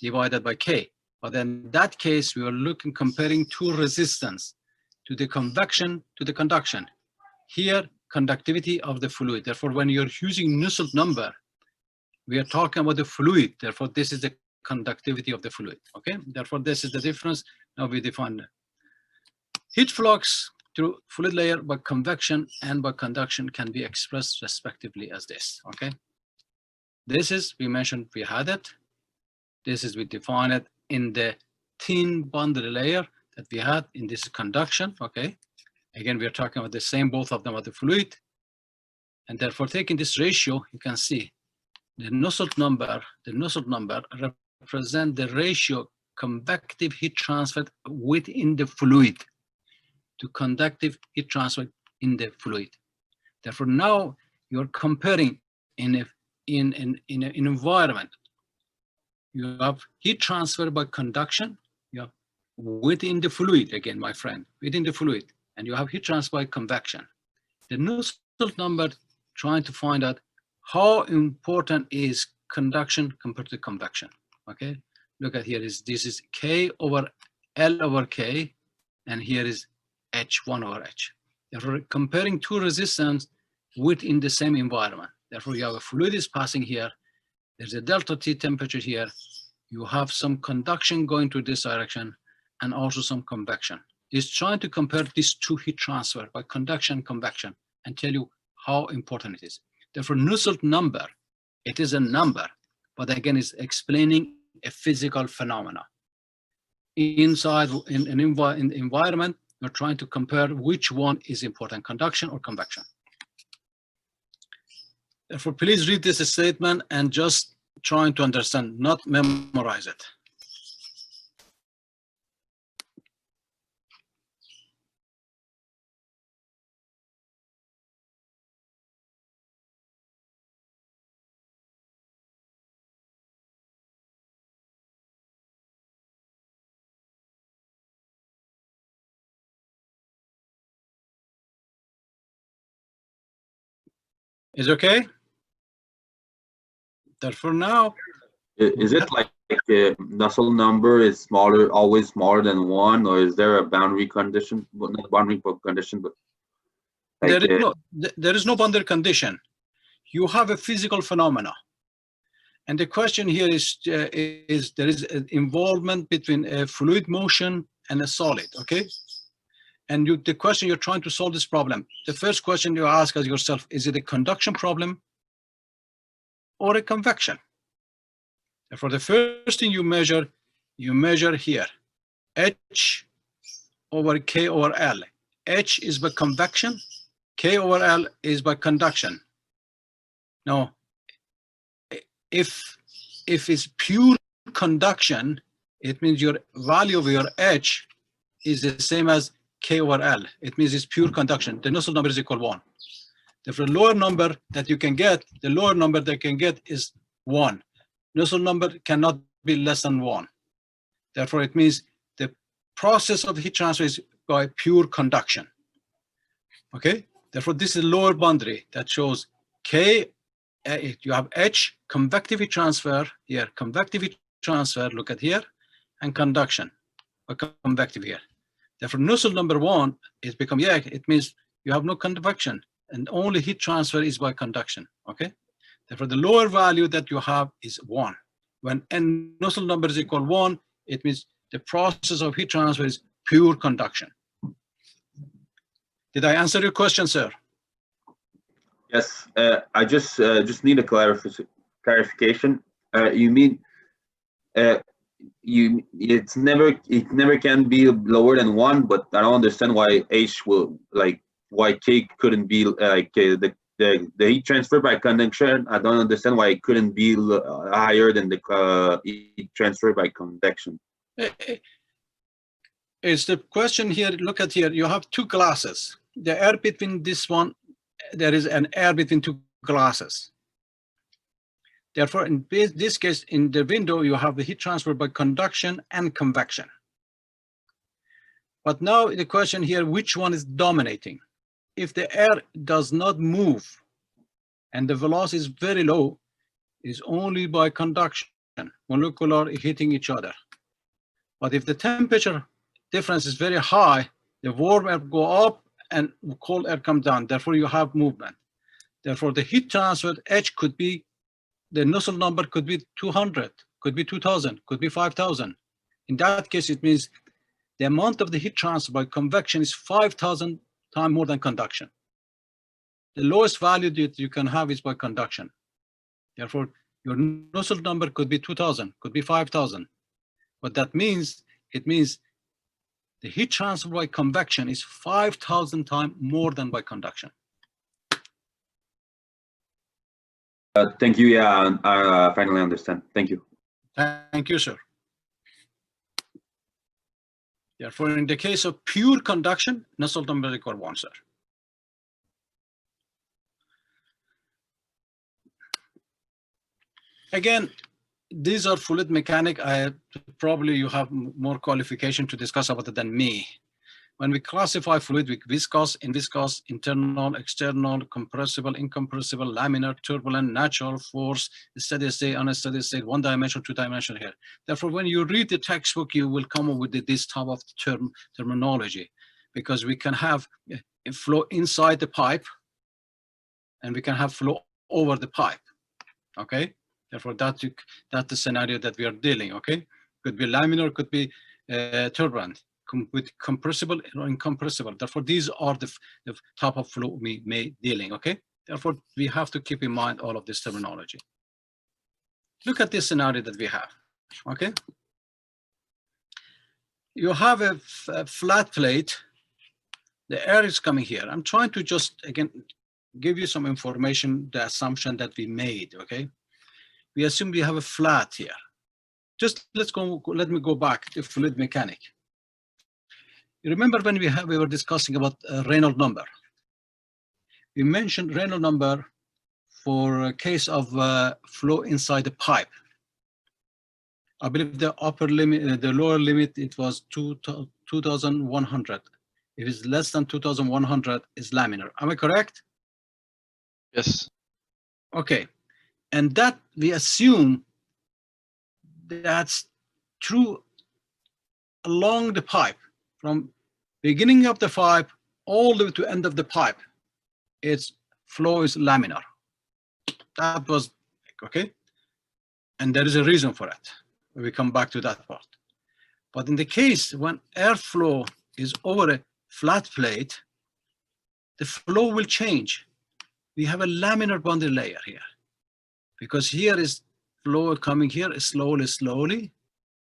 divided by K. But in that case, we were comparing two resistance to the convection to the conduction. Here, conductivity of the fluid. Therefore, when you're using Nusselt number, we are talking about the fluid. Therefore, this is the conductivity of the fluid, okay? Therefore, this is the difference. Now we define it. Heat flux through fluid layer by convection and by conduction can be expressed respectively as this, okay? This is, we mentioned we had it. This is, we define it in the thin boundary layer that we had in this conduction, okay? Again, we are talking about the same, both of them are the fluid. And therefore, taking this ratio, you can see the Nusselt number represent the ratio convective heat transfer within the fluid to conductive heat transfer in the fluid. Therefore, now you're comparing in an environment. You have heat transfer by conduction, you have within the fluid, again, my friend, within the fluid, and you have heat transfer by convection. The Nusselt number trying to find out how important is conduction compared to convection. Okay, look at here is this is K over L over K, and here is H1 over H. Therefore, comparing two resistance within the same environment. Therefore, you have a fluid is passing here. There's a delta T temperature here. You have some conduction going to this direction and also some convection. It's trying to compare these two heat transfer by conduction and convection and tell you how important it is. Therefore, Nusselt number, it is a number, but again, it's explaining a physical phenomena. Inside in an environment, we're trying to compare which one is important, conduction or convection. Therefore, please read this statement and just trying to understand, not memorize it. Is okay? Therefore, now, Is it like Nusselt number is smaller, always smaller than 1, or is there a boundary condition? Well, not boundary condition, but like, there is no boundary condition. You have a physical phenomena. And the question here is there is an involvement between a fluid motion and a solid, okay? And the question you're trying to solve this problem, the first question you ask yourself, is it a conduction problem or a convection? Therefore, the first thing you measure here, H over K over L. H is by convection, K over L is by conduction. Now, if it's pure conduction, it means your value of your H is the same as K over L. It means it's pure conduction. The Nusselt number is equal 1. Therefore, the lower number that you can get, is 1. Nusselt number cannot be less than 1. Therefore, it means the process of heat transfer is by pure conduction. Okay? Therefore, this is a lower boundary that shows K, you have H, convective heat transfer here, convective heat transfer, look at here, and conduction, or convective here. Therefore, Nusselt number 1 is become, it means you have no convection and only heat transfer is by conduction, okay? Therefore, the lower value that you have is 1. When n Nusselt number is equal 1, it means the process of heat transfer is pure conduction. Did I answer your question, sir? yes, I just need a clarification. You mean it never can be lower than 1, but I don't understand why H will why K couldn't be the heat transfer by conduction. I don't understand why it couldn't be higher than the heat transfer by convection. It's the question here. Look at here. You have two glasses. The air between this one, there is an air between two glasses. Therefore, in this case, in the window, you have the heat transfer by conduction and convection. But now the question here, which one is dominating? If the air does not move and the velocity is very low, is only by conduction, molecular hitting each other. But if the temperature difference is very high, the warm air go up and cold air come down. Therefore, you have movement. Therefore, the heat transfer H could be, the Nusselt number could be 200, could be 2000, could be 5000. In that case, it means the amount of the heat transfer by convection is 5,000 times more than conduction. The lowest value that you can have is by conduction. Therefore, your Nusselt number could be 2000, could be 5000. What that means, it means the heat transfer by convection is 5,000 times more than by conduction. Thank you. Yeah, I finally understand. Thank you. Thank you, sir. Therefore, in the case of pure conduction, Nusselt number is equal 1, sir. Again, these are fluid mechanic. Probably you have more qualification to discuss about it than me. When we classify fluid with viscous, inviscous, internal, external, compressible, incompressible, laminar, turbulent, natural, force, steady state, unsteady state, one dimensional, two dimensional here. Therefore, when you read the textbook, you will come up with this type of terminology, because we can have a flow inside the pipe and we can have flow over the pipe. Okay. Therefore, that's the scenario that we are dealing. Okay. Could be laminar, could be turbulent, with compressible or incompressible. Therefore, these are the type of flow we may dealing. Okay. Therefore, we have to keep in mind all of this terminology. Look at this scenario that we have. Okay. You have a flat plate. The air is coming here. I'm trying to just again give you some information, the assumption that we made. Okay. We assume we have a flat here. Just let me go back to fluid mechanic. You remember when we were discussing about Reynolds number? We mentioned Reynolds number for a case of flow inside the pipe. I believe the upper limit, the lower limit, it was 2,100. If it's less than 2,100, it's laminar. Am I correct? Yes. Okay. And that we assume that's true along the pipe, from beginning of the pipe all the way to end of the pipe. Its flow is laminar. That was okay. And there is a reason for it. We come back to that part. But in the case when airflow is over a flat plate, the flow will change. We have a laminar boundary layer here, because here is flow coming here slowly,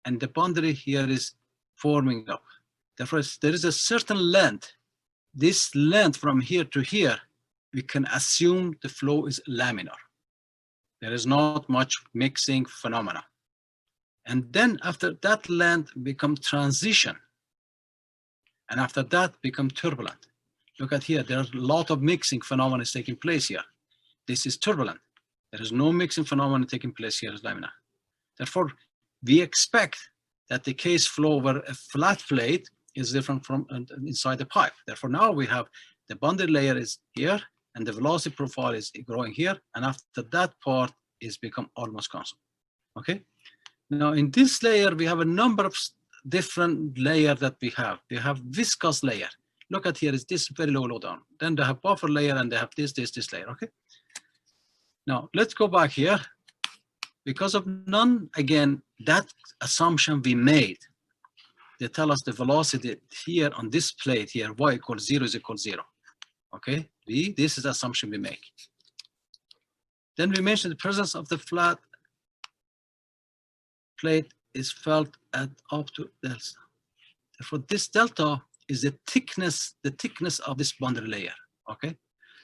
and the boundary here is forming up. Therefore, there is a certain length. This length from here to here, we can assume the flow is laminar. There is not much mixing phenomena. And then after that length become transition. And after that become turbulent. Look at here, there's a lot of mixing phenomena is taking place here. This is turbulent. There is no mixing phenomena taking place here as laminar. Therefore, we expect that the case flow over a flat plate is different from inside the pipe. Therefore, now we have the boundary layer is here and the velocity profile is growing here. And after that part is become almost constant. Okay. Now in this layer, we have a number of different layers that we have. We have viscous layer. Look at here, is this very low down. Then they have buffer layer and they have this layer. Okay. Now let's go back here. Because of none, again, that assumption we made, they tell us the velocity here on this plate here, y equals 0 is equal 0. Okay, this is the assumption we make. Then we mentioned the presence of the flat plate is felt at up to delta. Therefore, this delta is the thickness of this boundary layer. Okay,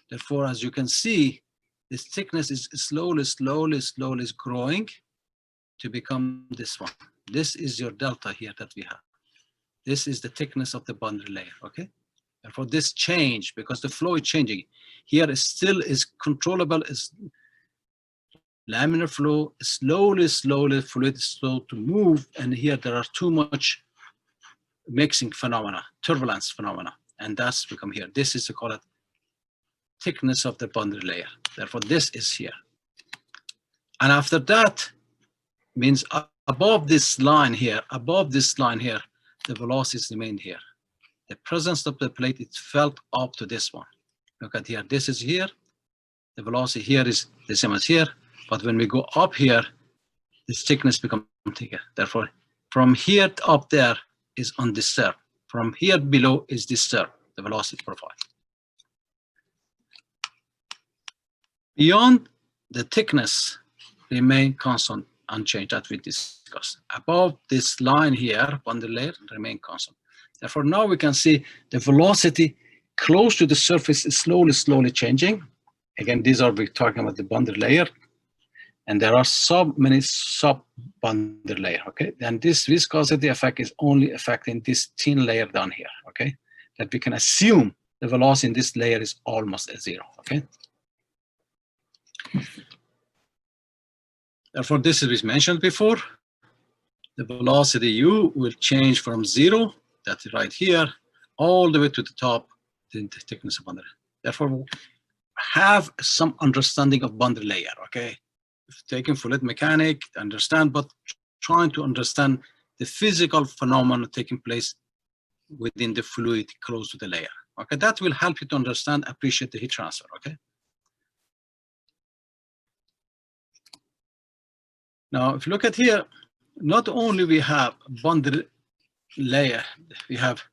therefore, as you can see, this thickness is slowly growing to become this one. This is your delta here that we have. This is the thickness of the boundary layer, okay? Therefore, this change, because the flow is changing, here is still is controllable, is laminar flow, slowly, fluid is slow to move, and here there are too much mixing phenomena, turbulence phenomena, and that's become here. This is to call it thickness of the boundary layer. Therefore, this is here. And after that means above this line here, the velocities remain here. The presence of the plate is felt up to this one. Look at here, this is here. The velocity here is the same as here. But when we go up here, this thickness becomes thicker. Therefore, from here up there is undisturbed. From here below is disturbed, the velocity profile. Beyond the thickness remain constant, unchanged, that we discussed. Above this line here, boundary layer remain constant. Therefore, now we can see the velocity close to the surface is slowly changing. Again, these are we're talking about the boundary layer, and there are many sub boundary layer. Okay, and this viscosity effect is only affecting this thin layer down here. Okay, that we can assume the velocity in this layer is almost at 0. Okay. Therefore, this is mentioned before. The velocity U will change from 0, that's right here, all the way to the top, the thickness of boundary. Therefore, have some understanding of boundary layer, okay? If taking fluid mechanic, understand, but trying to understand the physical phenomena taking place within the fluid close to the layer. Okay, that will help you to understand, appreciate the heat transfer, okay? Now, if you look at here, not only we have boundary layer, we have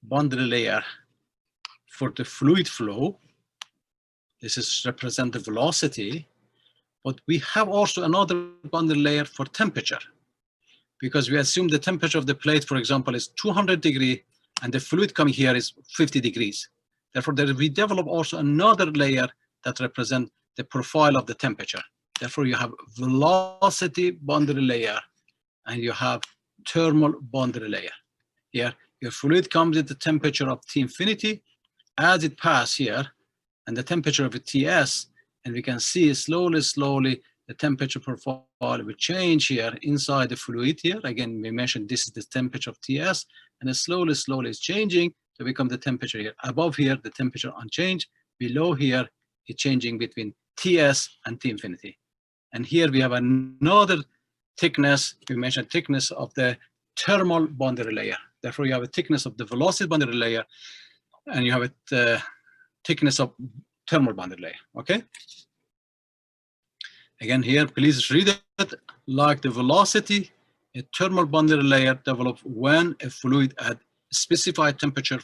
boundary layer for the fluid flow. This is represent the velocity, but we have also another boundary layer for temperature, because we assume the temperature of the plate, for example, is 200 degrees, and the fluid coming here is 50 degrees. Therefore, we develop also another layer that represent the profile of the temperature. Therefore, you have velocity boundary layer, and you have thermal boundary layer. Here, your fluid comes at the temperature of T infinity. As it passes here, and the temperature of a TS, and we can see slowly, the temperature profile will change here inside the fluid here. Again, we mentioned this is the temperature of TS, and it slowly is changing to become the temperature here. Above here, the temperature unchanged. Below here, it's changing between TS and T infinity. And here we have another thickness. We mentioned thickness of the thermal boundary layer. Therefore, you have a thickness of the velocity boundary layer, and you have a thickness of thermal boundary layer, okay? Again, here, please read it like the velocity, a thermal boundary layer develops when a fluid at specified temperature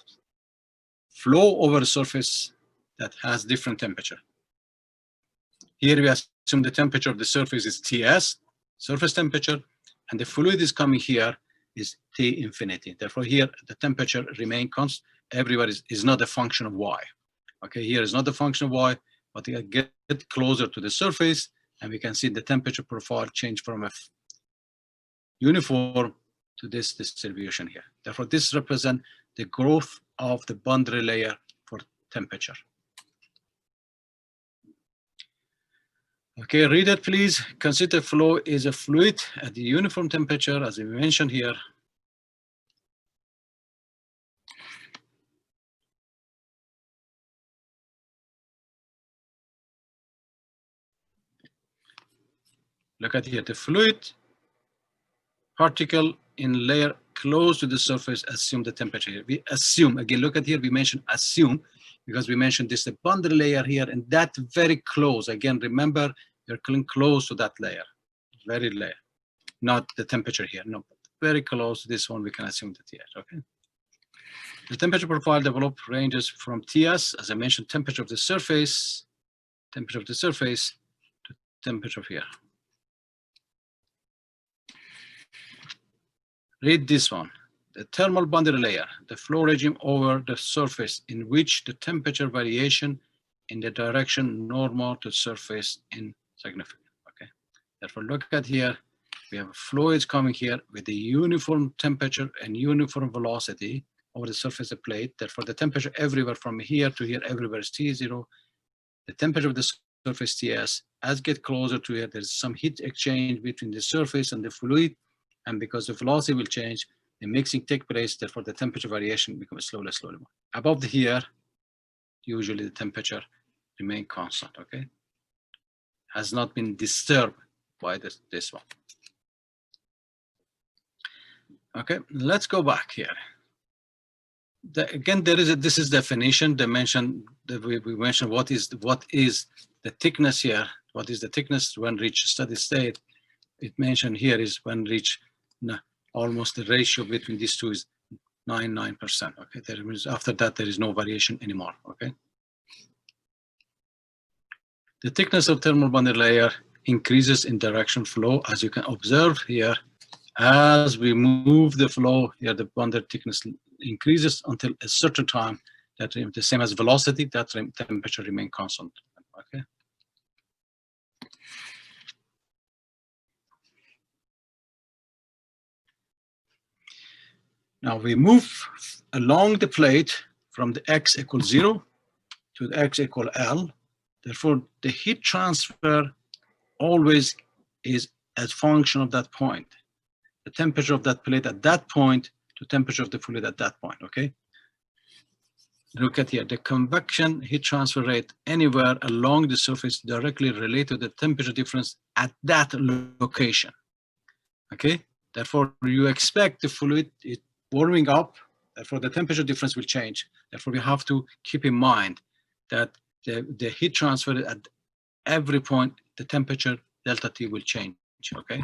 flow over a surface that has different temperature. Here we assume the temperature of the surface is TS, surface temperature, and the fluid is coming here is T infinity. Therefore, here the temperature remain constant. Everywhere is not a function of Y. Okay, here is not a function of Y, but we get closer to the surface, and we can see the temperature profile change from a uniform to this distribution here. Therefore, this represents the growth of the boundary layer for temperature. Okay, read it, please. Consider flow is a fluid at the uniform temperature, as we mentioned here. Look at here, the fluid particle in layer close to the surface assume the temperature here. We assume, again, look at here, we mentioned assume, because we mentioned this, the boundary layer here, and that very close. Again, remember, you're close to that layer, very layer, not the temperature here, no, very close to this one, we can assume the TS, okay? The temperature profile developed ranges from TS, as I mentioned, temperature of the surface, to temperature of here. Read this one. The thermal boundary layer, the flow regime over the surface in which the temperature variation in the direction normal to surface is significant, okay? Therefore, look at here, we have fluids coming here with the uniform temperature and uniform velocity over the surface of the plate. Therefore, the temperature everywhere from here to here, everywhere is T0. The temperature of the surface TS, as get closer to here, there's some heat exchange between the surface and the fluid, and because the velocity will change, the mixing takes place, therefore the temperature variation becomes slowly more. Above here, usually the temperature remain constant, okay? Has not been disturbed by this one. Okay, let's go back here. Again, this is definition, dimension, that we mentioned what is the thickness here, what is the thickness when reach steady state. It mentioned here is when reach almost the ratio between these two is 9%. Okay, there is, after that there is no variation anymore. Okay, the thickness of thermal boundary layer increases in direction flow, as you can observe here. As we move the flow here, the boundary thickness increases until a certain time that the same as velocity, that temperature remain constant. Okay. Now we move along the plate from the x equals 0 to the x equal L. Therefore, the heat transfer always is a function of that point. The temperature of that plate at that point to temperature of the fluid at that point, okay? Look at here, the convection heat transfer rate anywhere along the surface directly related to the temperature difference at that location, okay? Therefore, you expect the fluid is warming up, therefore the temperature difference will change. Therefore, we have to keep in mind that the heat transfer at every point, the temperature delta T will change, okay?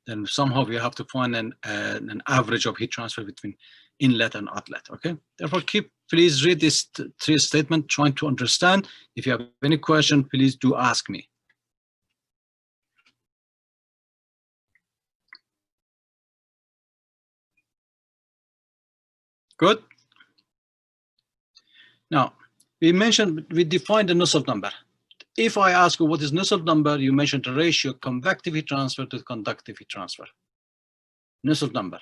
Then somehow we have to find an average of heat transfer between inlet and outlet, okay? Therefore, please read this three statement, trying to understand. If you have any question, please do ask me. Good. Now, we defined the Nusselt number. If I ask you what is Nusselt number, you mentioned the ratio convective heat transfer to conductive heat transfer. Nusselt number.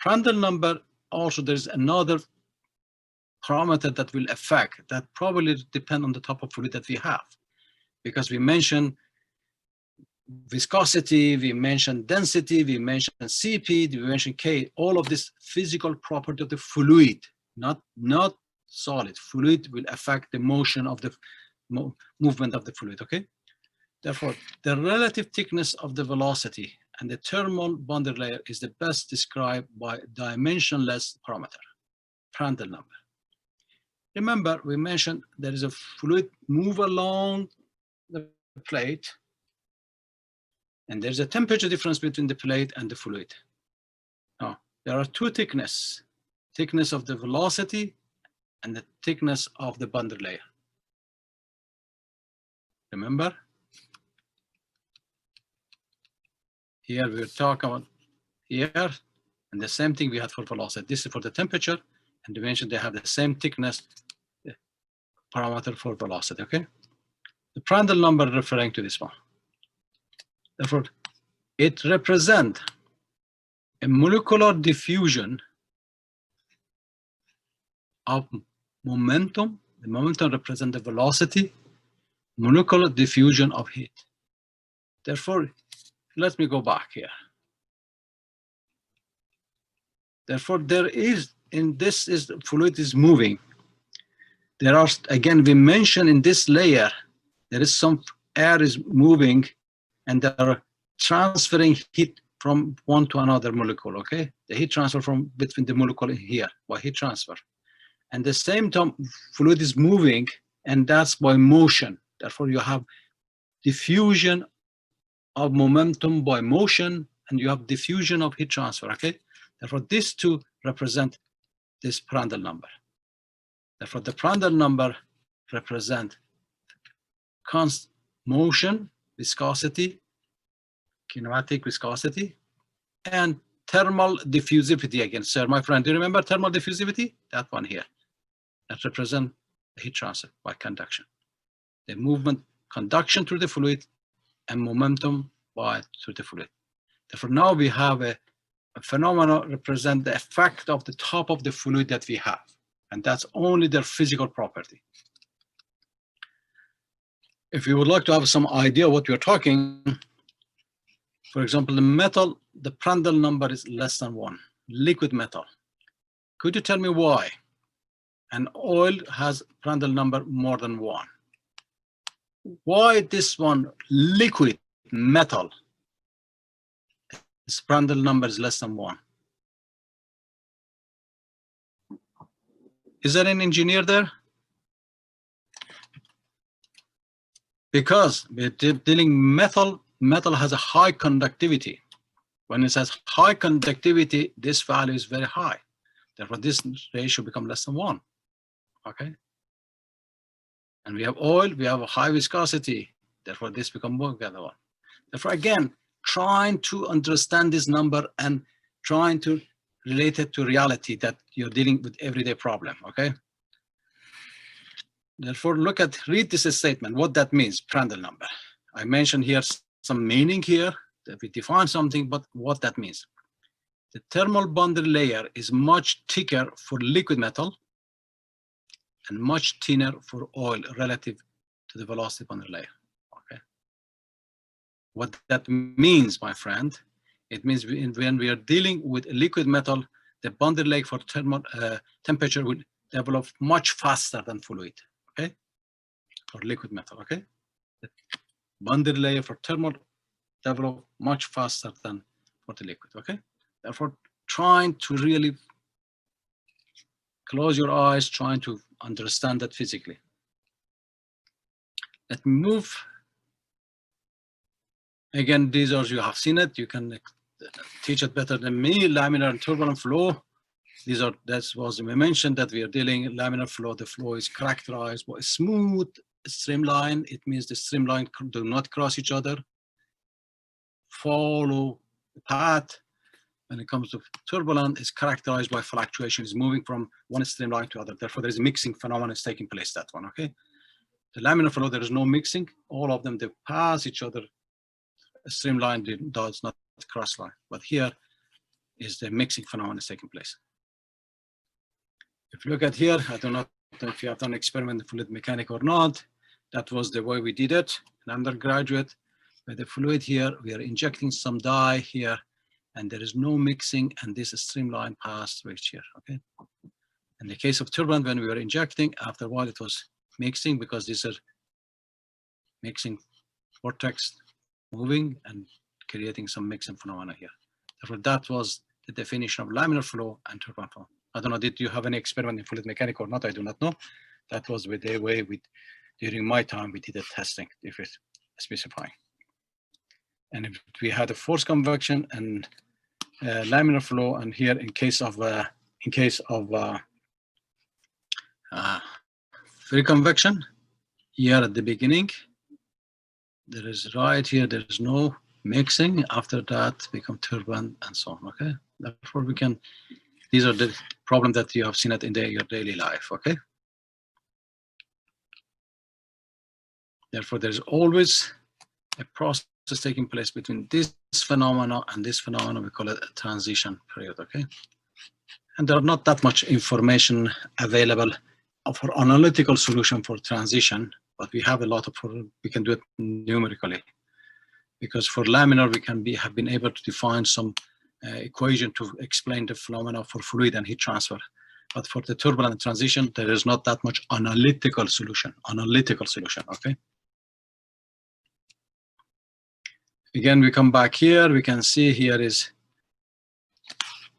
Prandtl number, also there's another parameter that will affect, that probably depend on the type of fluid that we have. Because we mentioned viscosity, we mentioned density, we mentioned Cp, we mentioned K, all of this physical property of the fluid, not solid. Fluid will affect the motion of the movement of the fluid, okay? Therefore, the relative thickness of the velocity and the thermal boundary layer is the best described by dimensionless parameter, Prandtl number. Remember, we mentioned there is a fluid move along the plate, and there's a temperature difference between the plate and the fluid. Now, there are two thickness of the velocity and the thickness of the boundary layer. Remember? Here we're talking about here, and the same thing we had for velocity. This is for the temperature, and we mentioned they have the same thickness parameter for velocity, okay? The Prandtl number referring to this one. Therefore, it represents a molecular diffusion of momentum. The momentum represents the velocity, molecular diffusion of heat. Therefore, let me go back here. Therefore, there is, in this is the fluid is moving. There are, again, we mentioned in this layer, there is some air is moving and they are transferring heat from one to another molecule, okay? The heat transfer from between the molecule here by heat transfer. And the same time, fluid is moving, and that's by motion. Therefore, you have diffusion of momentum by motion, and you have diffusion of heat transfer, okay? Therefore, these two represent this Prandtl number. Therefore, the Prandtl number represent constant motion, viscosity, kinematic viscosity, and thermal diffusivity again. Sir, my friend, do you remember thermal diffusivity? That one here. That represents heat transfer by conduction. The movement, conduction through the fluid, and momentum through the fluid. Therefore, now we have a phenomenon represent the effect of the top of the fluid that we have, and that's only their physical property. If you would like to have some idea what we're talking, for example, the metal, the Prandtl number is less than 1, liquid metal. Could you tell me why? And oil has Prandtl number more than 1. Why this one, liquid metal, its Prandtl number is less than 1? Is there an engineer there? Because we're dealing metal has a high conductivity. When it says high conductivity, this value is very high. Therefore, this ratio becomes less than 1. Okay? And we have oil, we have a high viscosity. Therefore, this becomes more than 1. Therefore, again, trying to understand this number and trying to relate it to reality that you're dealing with everyday problem. Okay? Therefore, read this statement, what that means, Prandtl number. I mentioned here some meaning here, that we define something, but what that means. The thermal boundary layer is much thicker for liquid metal and much thinner for oil relative to the velocity boundary layer, okay? What that means, my friend, it means when we are dealing with a liquid metal, the boundary layer for thermal temperature will develop much faster than fluid, okay? For liquid metal, okay? The boundary layer for thermal develop much faster than for the liquid, okay? Therefore, trying to really close your eyes, trying to understand that physically. Let me move. Again, these are, you have seen it, you can teach it better than me. Laminar and turbulent flow. These are, that was we mentioned that we are dealing laminar flow. The flow is characterized by a smooth streamline. It means the streamline do not cross each other. Follow the path. When it comes to turbulent, it's characterized by fluctuation. It's moving from one streamline to other. Therefore, there is mixing phenomenon is taking place. That one, okay. The laminar flow, there is no mixing. All of them, they pass each other. A streamline does not cross line, but here is the mixing phenomenon is taking place. If you look at here, I do not know if you have done experiment in fluid mechanics or not. That was the way we did it in undergraduate. With the fluid here, we are injecting some dye here, and there is no mixing, and this streamline passed right here, okay? In the case of turbulent, when we were injecting, after a while it was mixing because these are mixing vortex moving and creating some mixing phenomena here. Therefore, that was the definition of laminar flow and turbulent flow. I don't know, did you have any experiment in fluid mechanics or not? I do not know. That was with the way during my time, we did the testing, if it's specifying. And if we had a forced convection and laminar flow, and here in case of free convection, here at the beginning, there is right here, there is no mixing. After that, become turbulent and so on, okay? Therefore, we can, these are the problems that you have seen it in your daily life, okay? Therefore, there's always a process taking place between this phenomena and this phenomena. We call it a transition period, okay? And there are not that much information available for analytical solution for transition, but we have a lot of, we can do it numerically. Because for laminar, we have been able to define some equation to explain the phenomena for fluid and heat transfer. But for the turbulent transition, there is not that much analytical solution, okay? Again, we come back here, we can see here is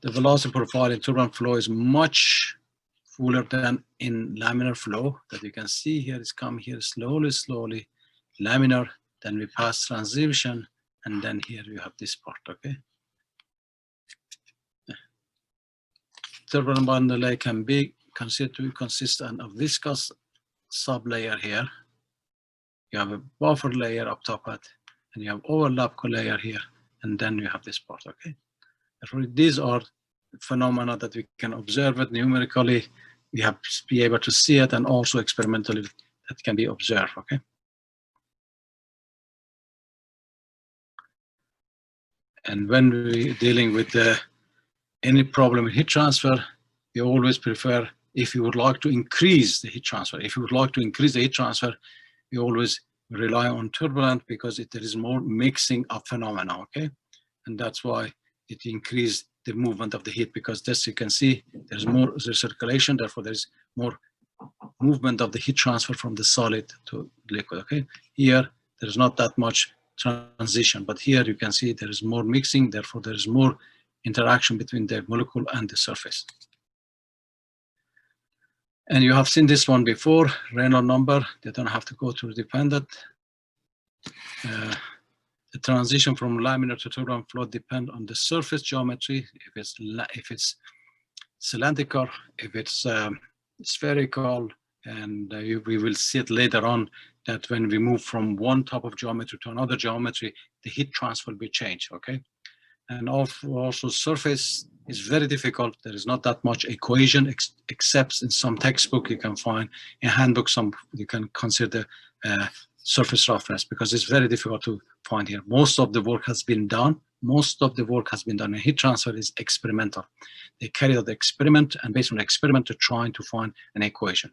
the velocity profile in turbulent flow is much fuller than in laminar flow. That you can see here is come here slowly, laminar, then we pass transition, and then here you have this part, okay? Turbulent boundary layer can be considered to consist of viscous sublayer here. You have a buffer layer up top of it, and you have overlap layer here, and then you have this part, okay? Therefore, these are phenomena that we can observe it numerically. We have to be able to see it, and also experimentally that can be observed, okay? And when we're dealing with any problem in heat transfer, we always prefer, if you would like to increase the heat transfer, we always rely on turbulent because there is more mixing of phenomena, okay? And that's why it increased the movement of the heat, because this you can see there's more circulation, therefore there's more movement of the heat transfer from the solid to liquid, okay? Here, there's not that much transition, but here you can see there is more mixing, therefore there is more interaction between the molecule and the surface. And you have seen this one before, Reynolds number, they don't have to go to dependent. The transition from laminar to turbulent flow depend on the surface geometry, if it's cylindrical, if it's spherical, and we will see it later on that when we move from one type of geometry to another geometry, the heat transfer will change, okay? And also surface is very difficult. There is not that much equation, except in some textbook you can find, in handbook you can consider surface roughness, because it's very difficult to find here. Most of the work has been done. And heat transfer is experimental. They carry out the experiment, and based on the experiment, they're trying to find an equation.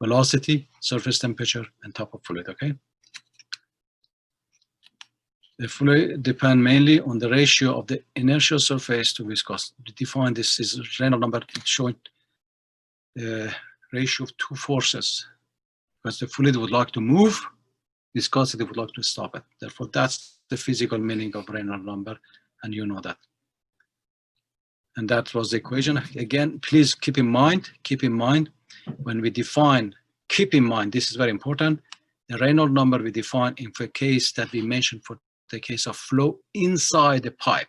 Velocity, surface temperature, and type of fluid, okay? The flow depend mainly on the ratio of the inertial surface to viscosity. To define this is Reynolds number, it's showing the ratio of two forces. Because the fluid would like to move, viscosity would like to stop it. Therefore, that's the physical meaning of Reynolds number, and you know that. And that was the equation. Again, please keep in mind, when we define, keep in mind, this is very important, the Reynolds number we define in the case that we mentioned for the case of flow inside the pipe.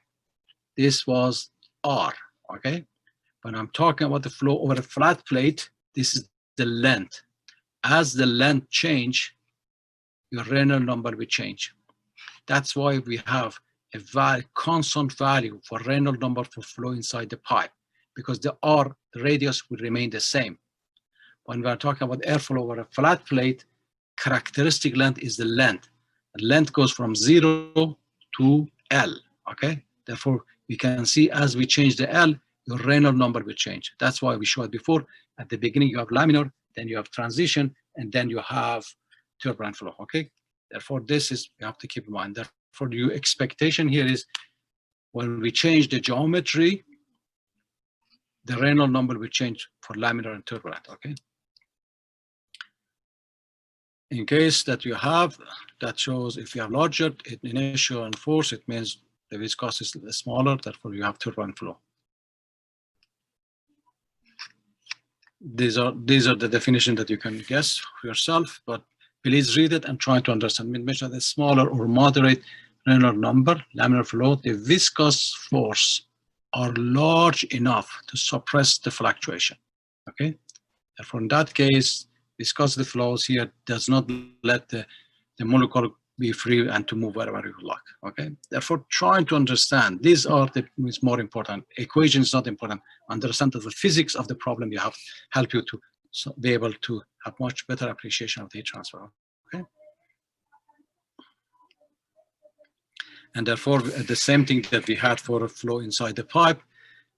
This was R, okay? When I'm talking about the flow over a flat plate, this is the length. As the length change, your Reynolds number will change. That's why we have a constant value for Reynolds number for flow inside the pipe, because the R, the radius, will remain the same. When we are talking about airflow over a flat plate, characteristic length is the length. The length goes from 0 to L, okay? Therefore, we can see as we change the L, your Reynolds number will change. That's why we showed before, at the beginning you have laminar, then you have transition, and then you have turbulent flow, okay? Therefore, this is, you have to keep in mind. Therefore, your expectation here is when we change the geometry, the Reynolds number will change for laminar and turbulent, okay? In case that you have, that shows if you have larger inertia and force, it means the viscosity is smaller, therefore you have turbulent flow. These are the definitions that you can guess for yourself, but please read it and try to understand. Measure the smaller or moderate Reynolds number, laminar flow, the viscous force are large enough to suppress the fluctuation, okay? Therefore, in that case, viscosity flows here does not let the molecule be free and to move wherever you like, okay? Therefore, trying to understand, these are the is more important. Equation is not important. Understand that the physics of the problem you have help you to be able to have much better appreciation of the heat transfer, okay? And therefore, the same thing that we had for a flow inside the pipe,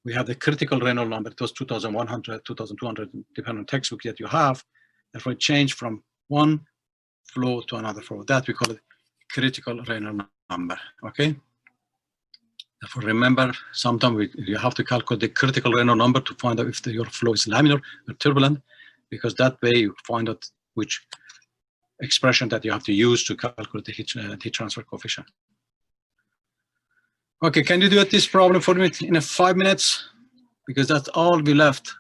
we have the critical Reynolds number. It was 2,100, 2,200, depending on textbook that you have. Therefore, it changed from one flow to another flow. That we call it critical Reynolds number, okay? Therefore, remember, sometimes you have to calculate the critical Reynolds number to find out if your flow is laminar or turbulent, because that way you find out which expression that you have to use to calculate the heat transfer coefficient. Okay, can you do this problem for me in 5 minutes? Because that's all we left.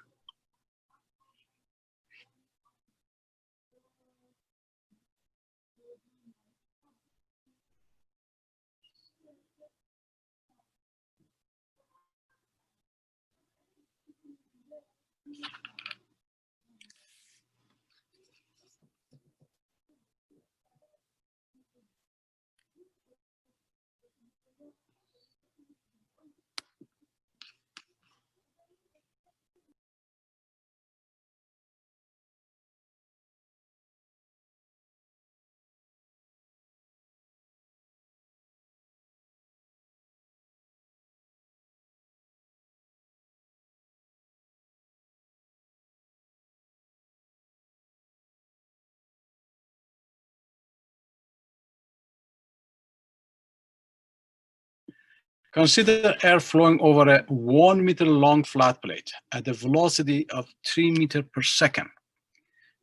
Consider air flowing over a 1 meter long flat plate at a velocity of 3 meters per second.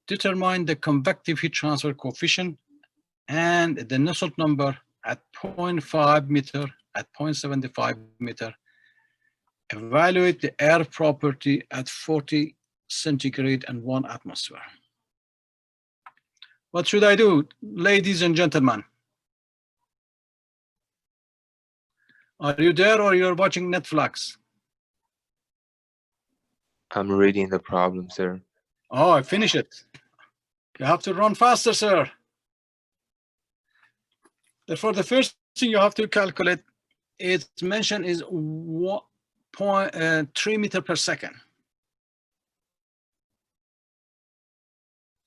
Determine the convective heat transfer coefficient and the Nusselt number at 0.5 meter, at 0.75 meter. Evaluate the air property at 40 centigrade and 1 atmosphere. What should I do, ladies and gentlemen? Are you there or you're watching Netflix? I'm reading the problem, sir. Oh, I finish it. You have to run faster, sir. Therefore, the first thing you have to calculate, its mention is 3 meters per second.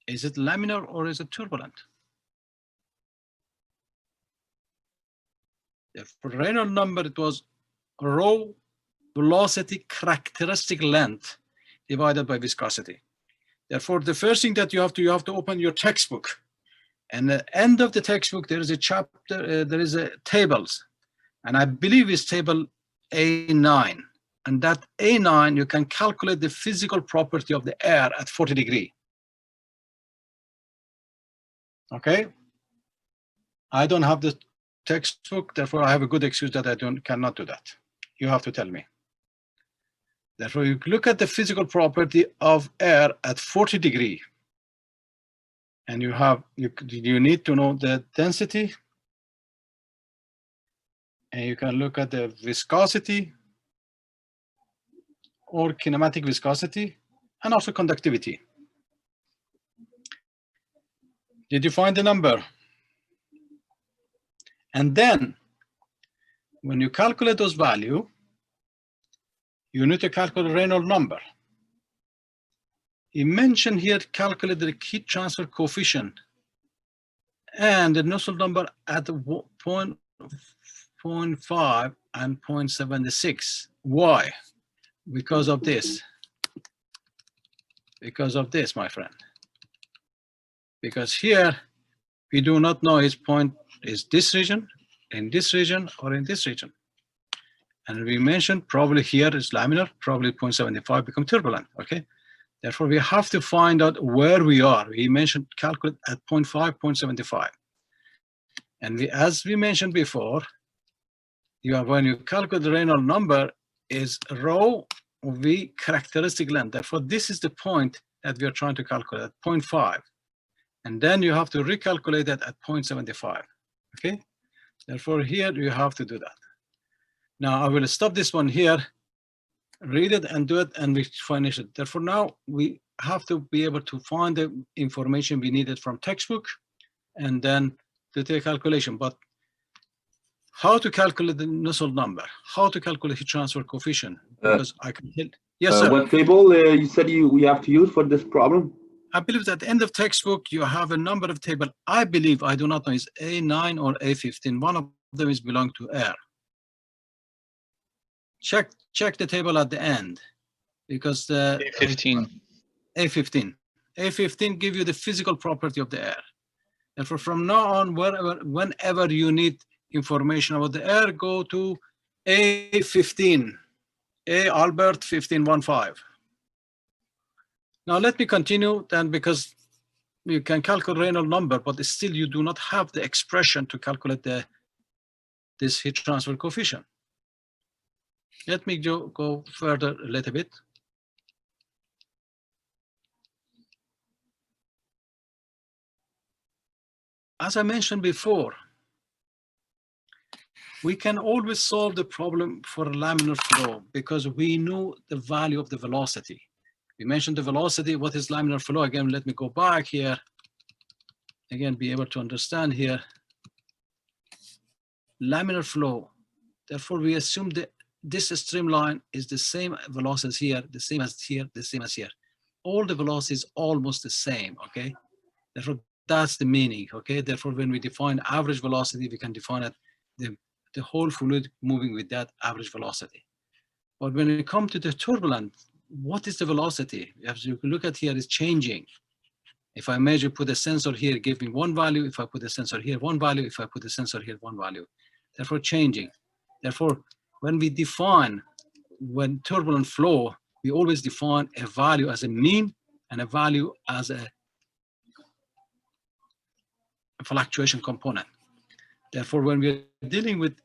Is it laminar or is it turbulent? For Reynolds number, it was rho velocity characteristic length divided by viscosity. Therefore, the first thing that you have to open your textbook And at the end of the textbook, there is a chapter, there is a tables, and I believe it's table A9. And that A9, you can calculate the physical property of the air at 40 degrees. Okay? I don't have the textbook, therefore I have a good excuse that I cannot do that. You have to tell me. Therefore, you look at the physical property of air at 40 degrees. And you need to know the density, and you can look at the viscosity or kinematic viscosity, and also conductivity. Did you find the number? And then when you calculate those values, you need to calculate Reynolds number. He mentioned here calculate the heat transfer coefficient and the Nusselt number at 0.5 and 0.76. Why? Because of this. Because of this, my friend. Because here we do not know his point is this region, in this region, or in this region. And we mentioned probably here is laminar, probably 0.75 become turbulent, okay? Therefore, we have to find out where we are. We mentioned calculate at 0.5, 0.75. And as we mentioned before, when you calculate the Reynolds number is rho V characteristic length. Therefore, this is the point that we are trying to calculate at 0.5. And then you have to recalculate that at 0.75, okay? Therefore, here you have to do that. Now, I will stop this one here, read it and do it, and we finish it. Therefore, now we have to be able to find the information we needed from textbook and then to take calculation. But how to calculate the Nusselt number? How to calculate heat transfer coefficient? Because I can tell. Yes, sir. What table you said we have to use for this problem? I believe that at the end of textbook, you have a number of table. I believe, I do not know, is A9 or A15. One of them is belong to air. Check the table at the end, because the A15 give you the physical property of the air. Therefore, from now on, whenever you need information about the air, go to A15, A Albert 1515. Now let me continue then, because you can calculate Reynolds number, but still you do not have the expression to calculate this heat transfer coefficient. Let me go further a little bit. As I mentioned before, we can always solve the problem for a laminar flow because we know the value of the velocity. We mentioned the velocity. What is laminar flow? Again, let me go back here. Again, be able to understand here. Laminar flow. Therefore, we assume that this streamline is the same velocity here, the same as here, the same as here. All the velocities almost the same, okay? Therefore, that's the meaning, okay? Therefore, when we define average velocity, we can define it, the whole fluid moving with that average velocity. But when it comes to the turbulent, what is the velocity? As you can look at here, it's changing. If I measure, put a sensor here, give me one value. If I put a sensor here, one value. If I put a sensor here, one value. Therefore, changing. Therefore, when we define turbulent flow, we always define a value as a mean and a value as a fluctuation component. Therefore, when we're dealing with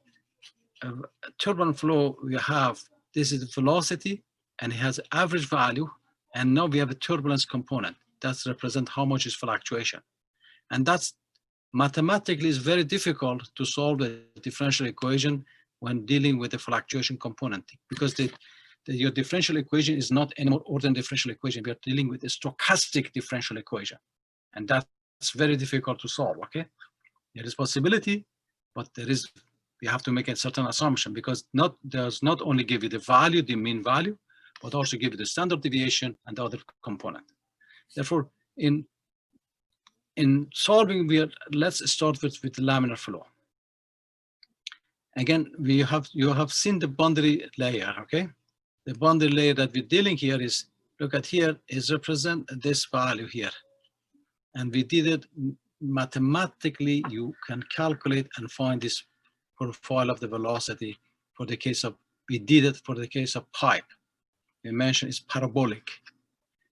a turbulent flow, we have, this is the velocity, and it has average value, and now we have a turbulence component. That represents how much is fluctuation. And that's mathematically is very difficult to solve the differential equation when dealing with the fluctuation component, because your differential equation is not any more ordinary differential equation. We are dealing with a stochastic differential equation, and that's very difficult to solve, okay? There is possibility, but we have to make a certain assumption, because does not only give you the value, the mean value, but also give you the standard deviation and the other component. Therefore, in solving, let's start with the laminar flow. Again, you have seen the boundary layer, okay? The boundary layer that we're dealing here is, look at here, is represent this value here. And we did it mathematically you can calculate and find this profile of the velocity for the case of, we did it for the case of pipe. We mentioned it's parabolic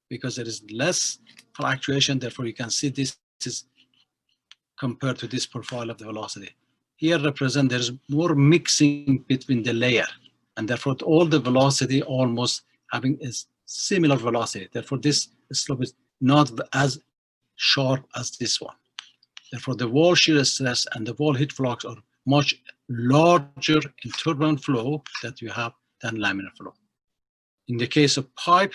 because there is less fluctuation, therefore you can see this is compared to this profile of the velocity. Here represent there's more mixing between the layer, and therefore all the velocity almost having a similar velocity. Therefore this slope is not as sharp as this one. Therefore the wall shear stress and the wall heat flux are much larger in turbulent flow that you have than laminar flow. In the case of pipe,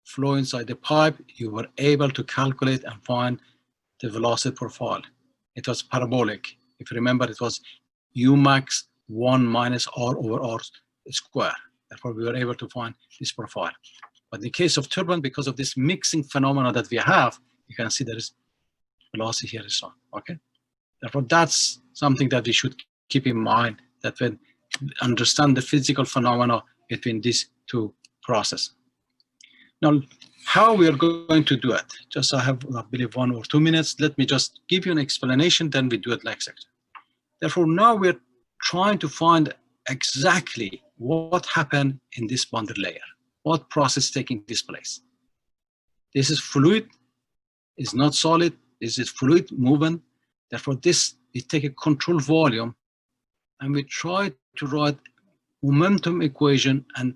flow inside the pipe, you were able to calculate and find the velocity profile. It was parabolic. If you remember, it was U max 1 minus R over R square. Therefore, we were able to find this profile. But in the case of turbulent, because of this mixing phenomena that we have, you can see there is velocity here is on, okay? Therefore, that's something that we should keep in mind, that when understand the physical phenomena between these two processes. Now, how we are going to do it? Just I have, I believe, 1 or 2 minutes. Let me just give you an explanation, then we do it next section. Therefore, now we're trying to find exactly what happened in this boundary layer. What process taking this place? This is fluid, it's not solid, this is fluid movement. Therefore, this, we take a control volume and we try to write momentum equation and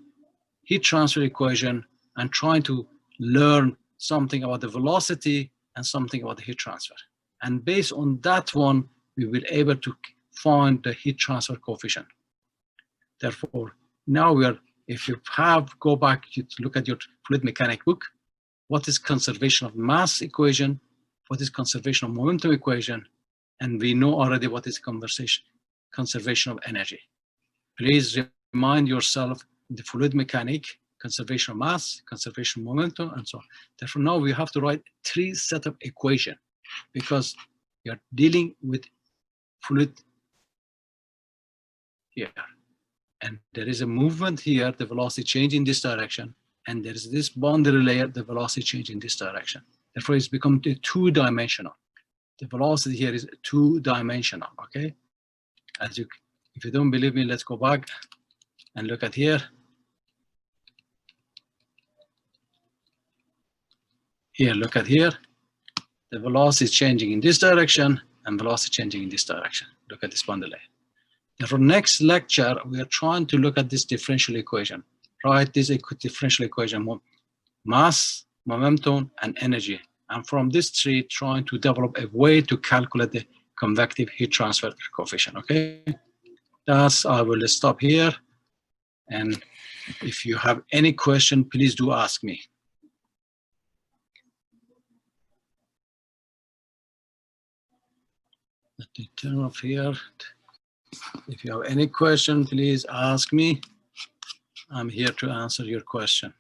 heat transfer equation and trying to learn something about the velocity and something about the heat transfer. And based on that one, we will be able to find the heat transfer coefficient. Therefore, now we are, if you have, go back to look at your fluid mechanics book, what is conservation of mass equation, what is conservation of momentum equation, and we know already what is conservation of energy. Please remind yourself the fluid mechanics, conservation of mass, conservation of momentum, and so on. Therefore, now we have to write 3 set of equations because we are dealing with fluid here. And there is a movement here, the velocity change in this direction, and there is this boundary layer, the velocity change in this direction. Therefore, it's become 2-dimensional. The velocity here is 2-dimensional, okay? As you, if you don't believe me, let's go back and look at here. Here, look at here. The velocity is changing in this direction and velocity changing in this direction. Look at this boundary layer. Therefore, next lecture, we are trying to look at this differential equation. Write this differential equation, mass, momentum, and energy. And from this tree, trying to develop a way to calculate the convective heat transfer coefficient, okay? That's, I will stop here. And if you have any question, please do ask me. Let me turn off here. If you have any question, please ask me. I'm here to answer your question.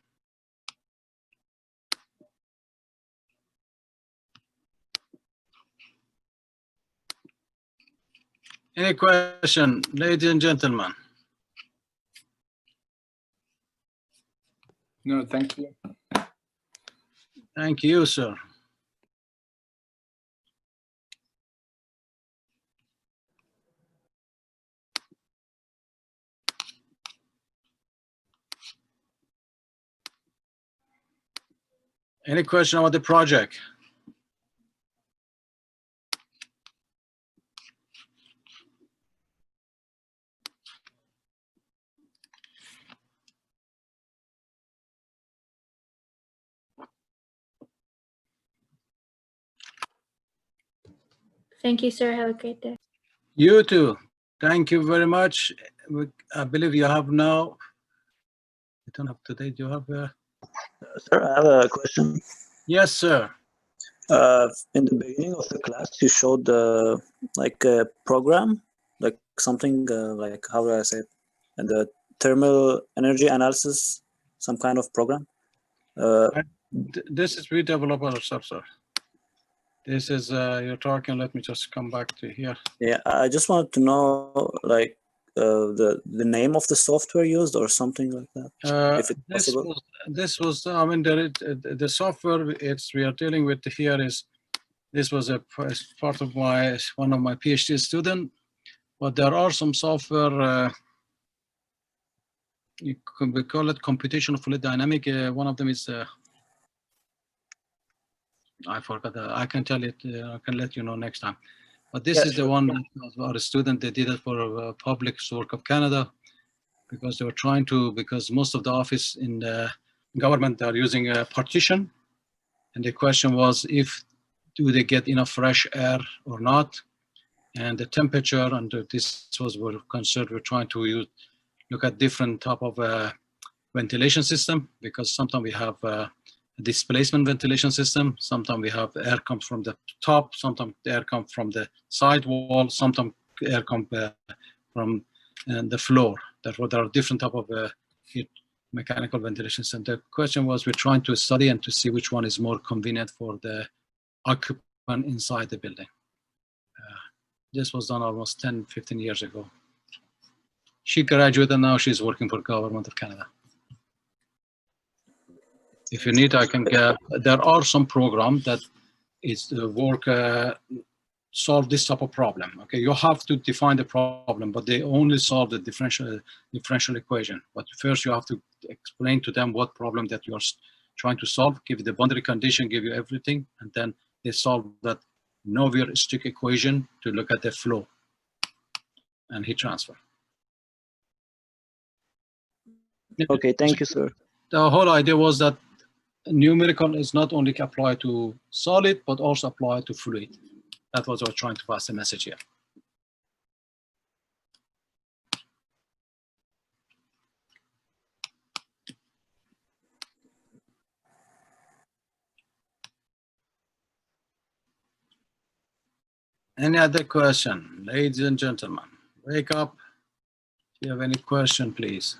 Any question, ladies and gentlemen? No, thank you. Thank you, sir. Any question about the project? Thank you, sir. Have a great day. You too. Thank you very much. I believe you have now, I don't have today, do you have Sir, I have a question. Yes, sir. In the beginning of the class, you showed like a program, like something like, how do I say it? And the thermal energy analysis, some kind of program. This is we develop ourselves, sir. This is you're talking. Let me just come back to here. Yeah, I just wanted to know like the name of the software used or something like that, if it's possible. This was I mean the software it's we are dealing with here is This was a part of one of my PhD student, but there are some software, we call it computational fluid dynamic. One of them is, I forgot, I can tell it, I can let you know next time. But this is the one that was our student, they did it for Public Work of Canada, because they were trying to, because most of the office in the government are using a partition. And the question was, do they get enough fresh air or not? And the temperature, and this was we're concerned, we're trying to look at different type of ventilation system, because sometimes we have a displacement ventilation system, sometimes we have air comes from the top, sometimes the air comes from the side wall, sometimes air comes from the floor. Therefore, there are different type of mechanical ventilation system. The question was, we're trying to study and to see which one is more convenient for the occupant inside the building. This was done almost 10, 15 years ago. She graduated and now she's working for Government of Canada. If you need, I can get, there are some programs that is solve this type of problem. Okay, you have to define the problem, but they only solve the differential equation. But first you have to explain to them what problem that you're trying to solve, give you the boundary condition, give you everything, and then they solve that Navier-Stokes equation to look at the flow and heat transfer. Okay, thank you, sir. The whole idea was that numerical is not only applied to solid, but also applied to fluid. That was what I was trying to pass the message here. Any other question? Ladies and gentlemen, wake up. If you have any question, please.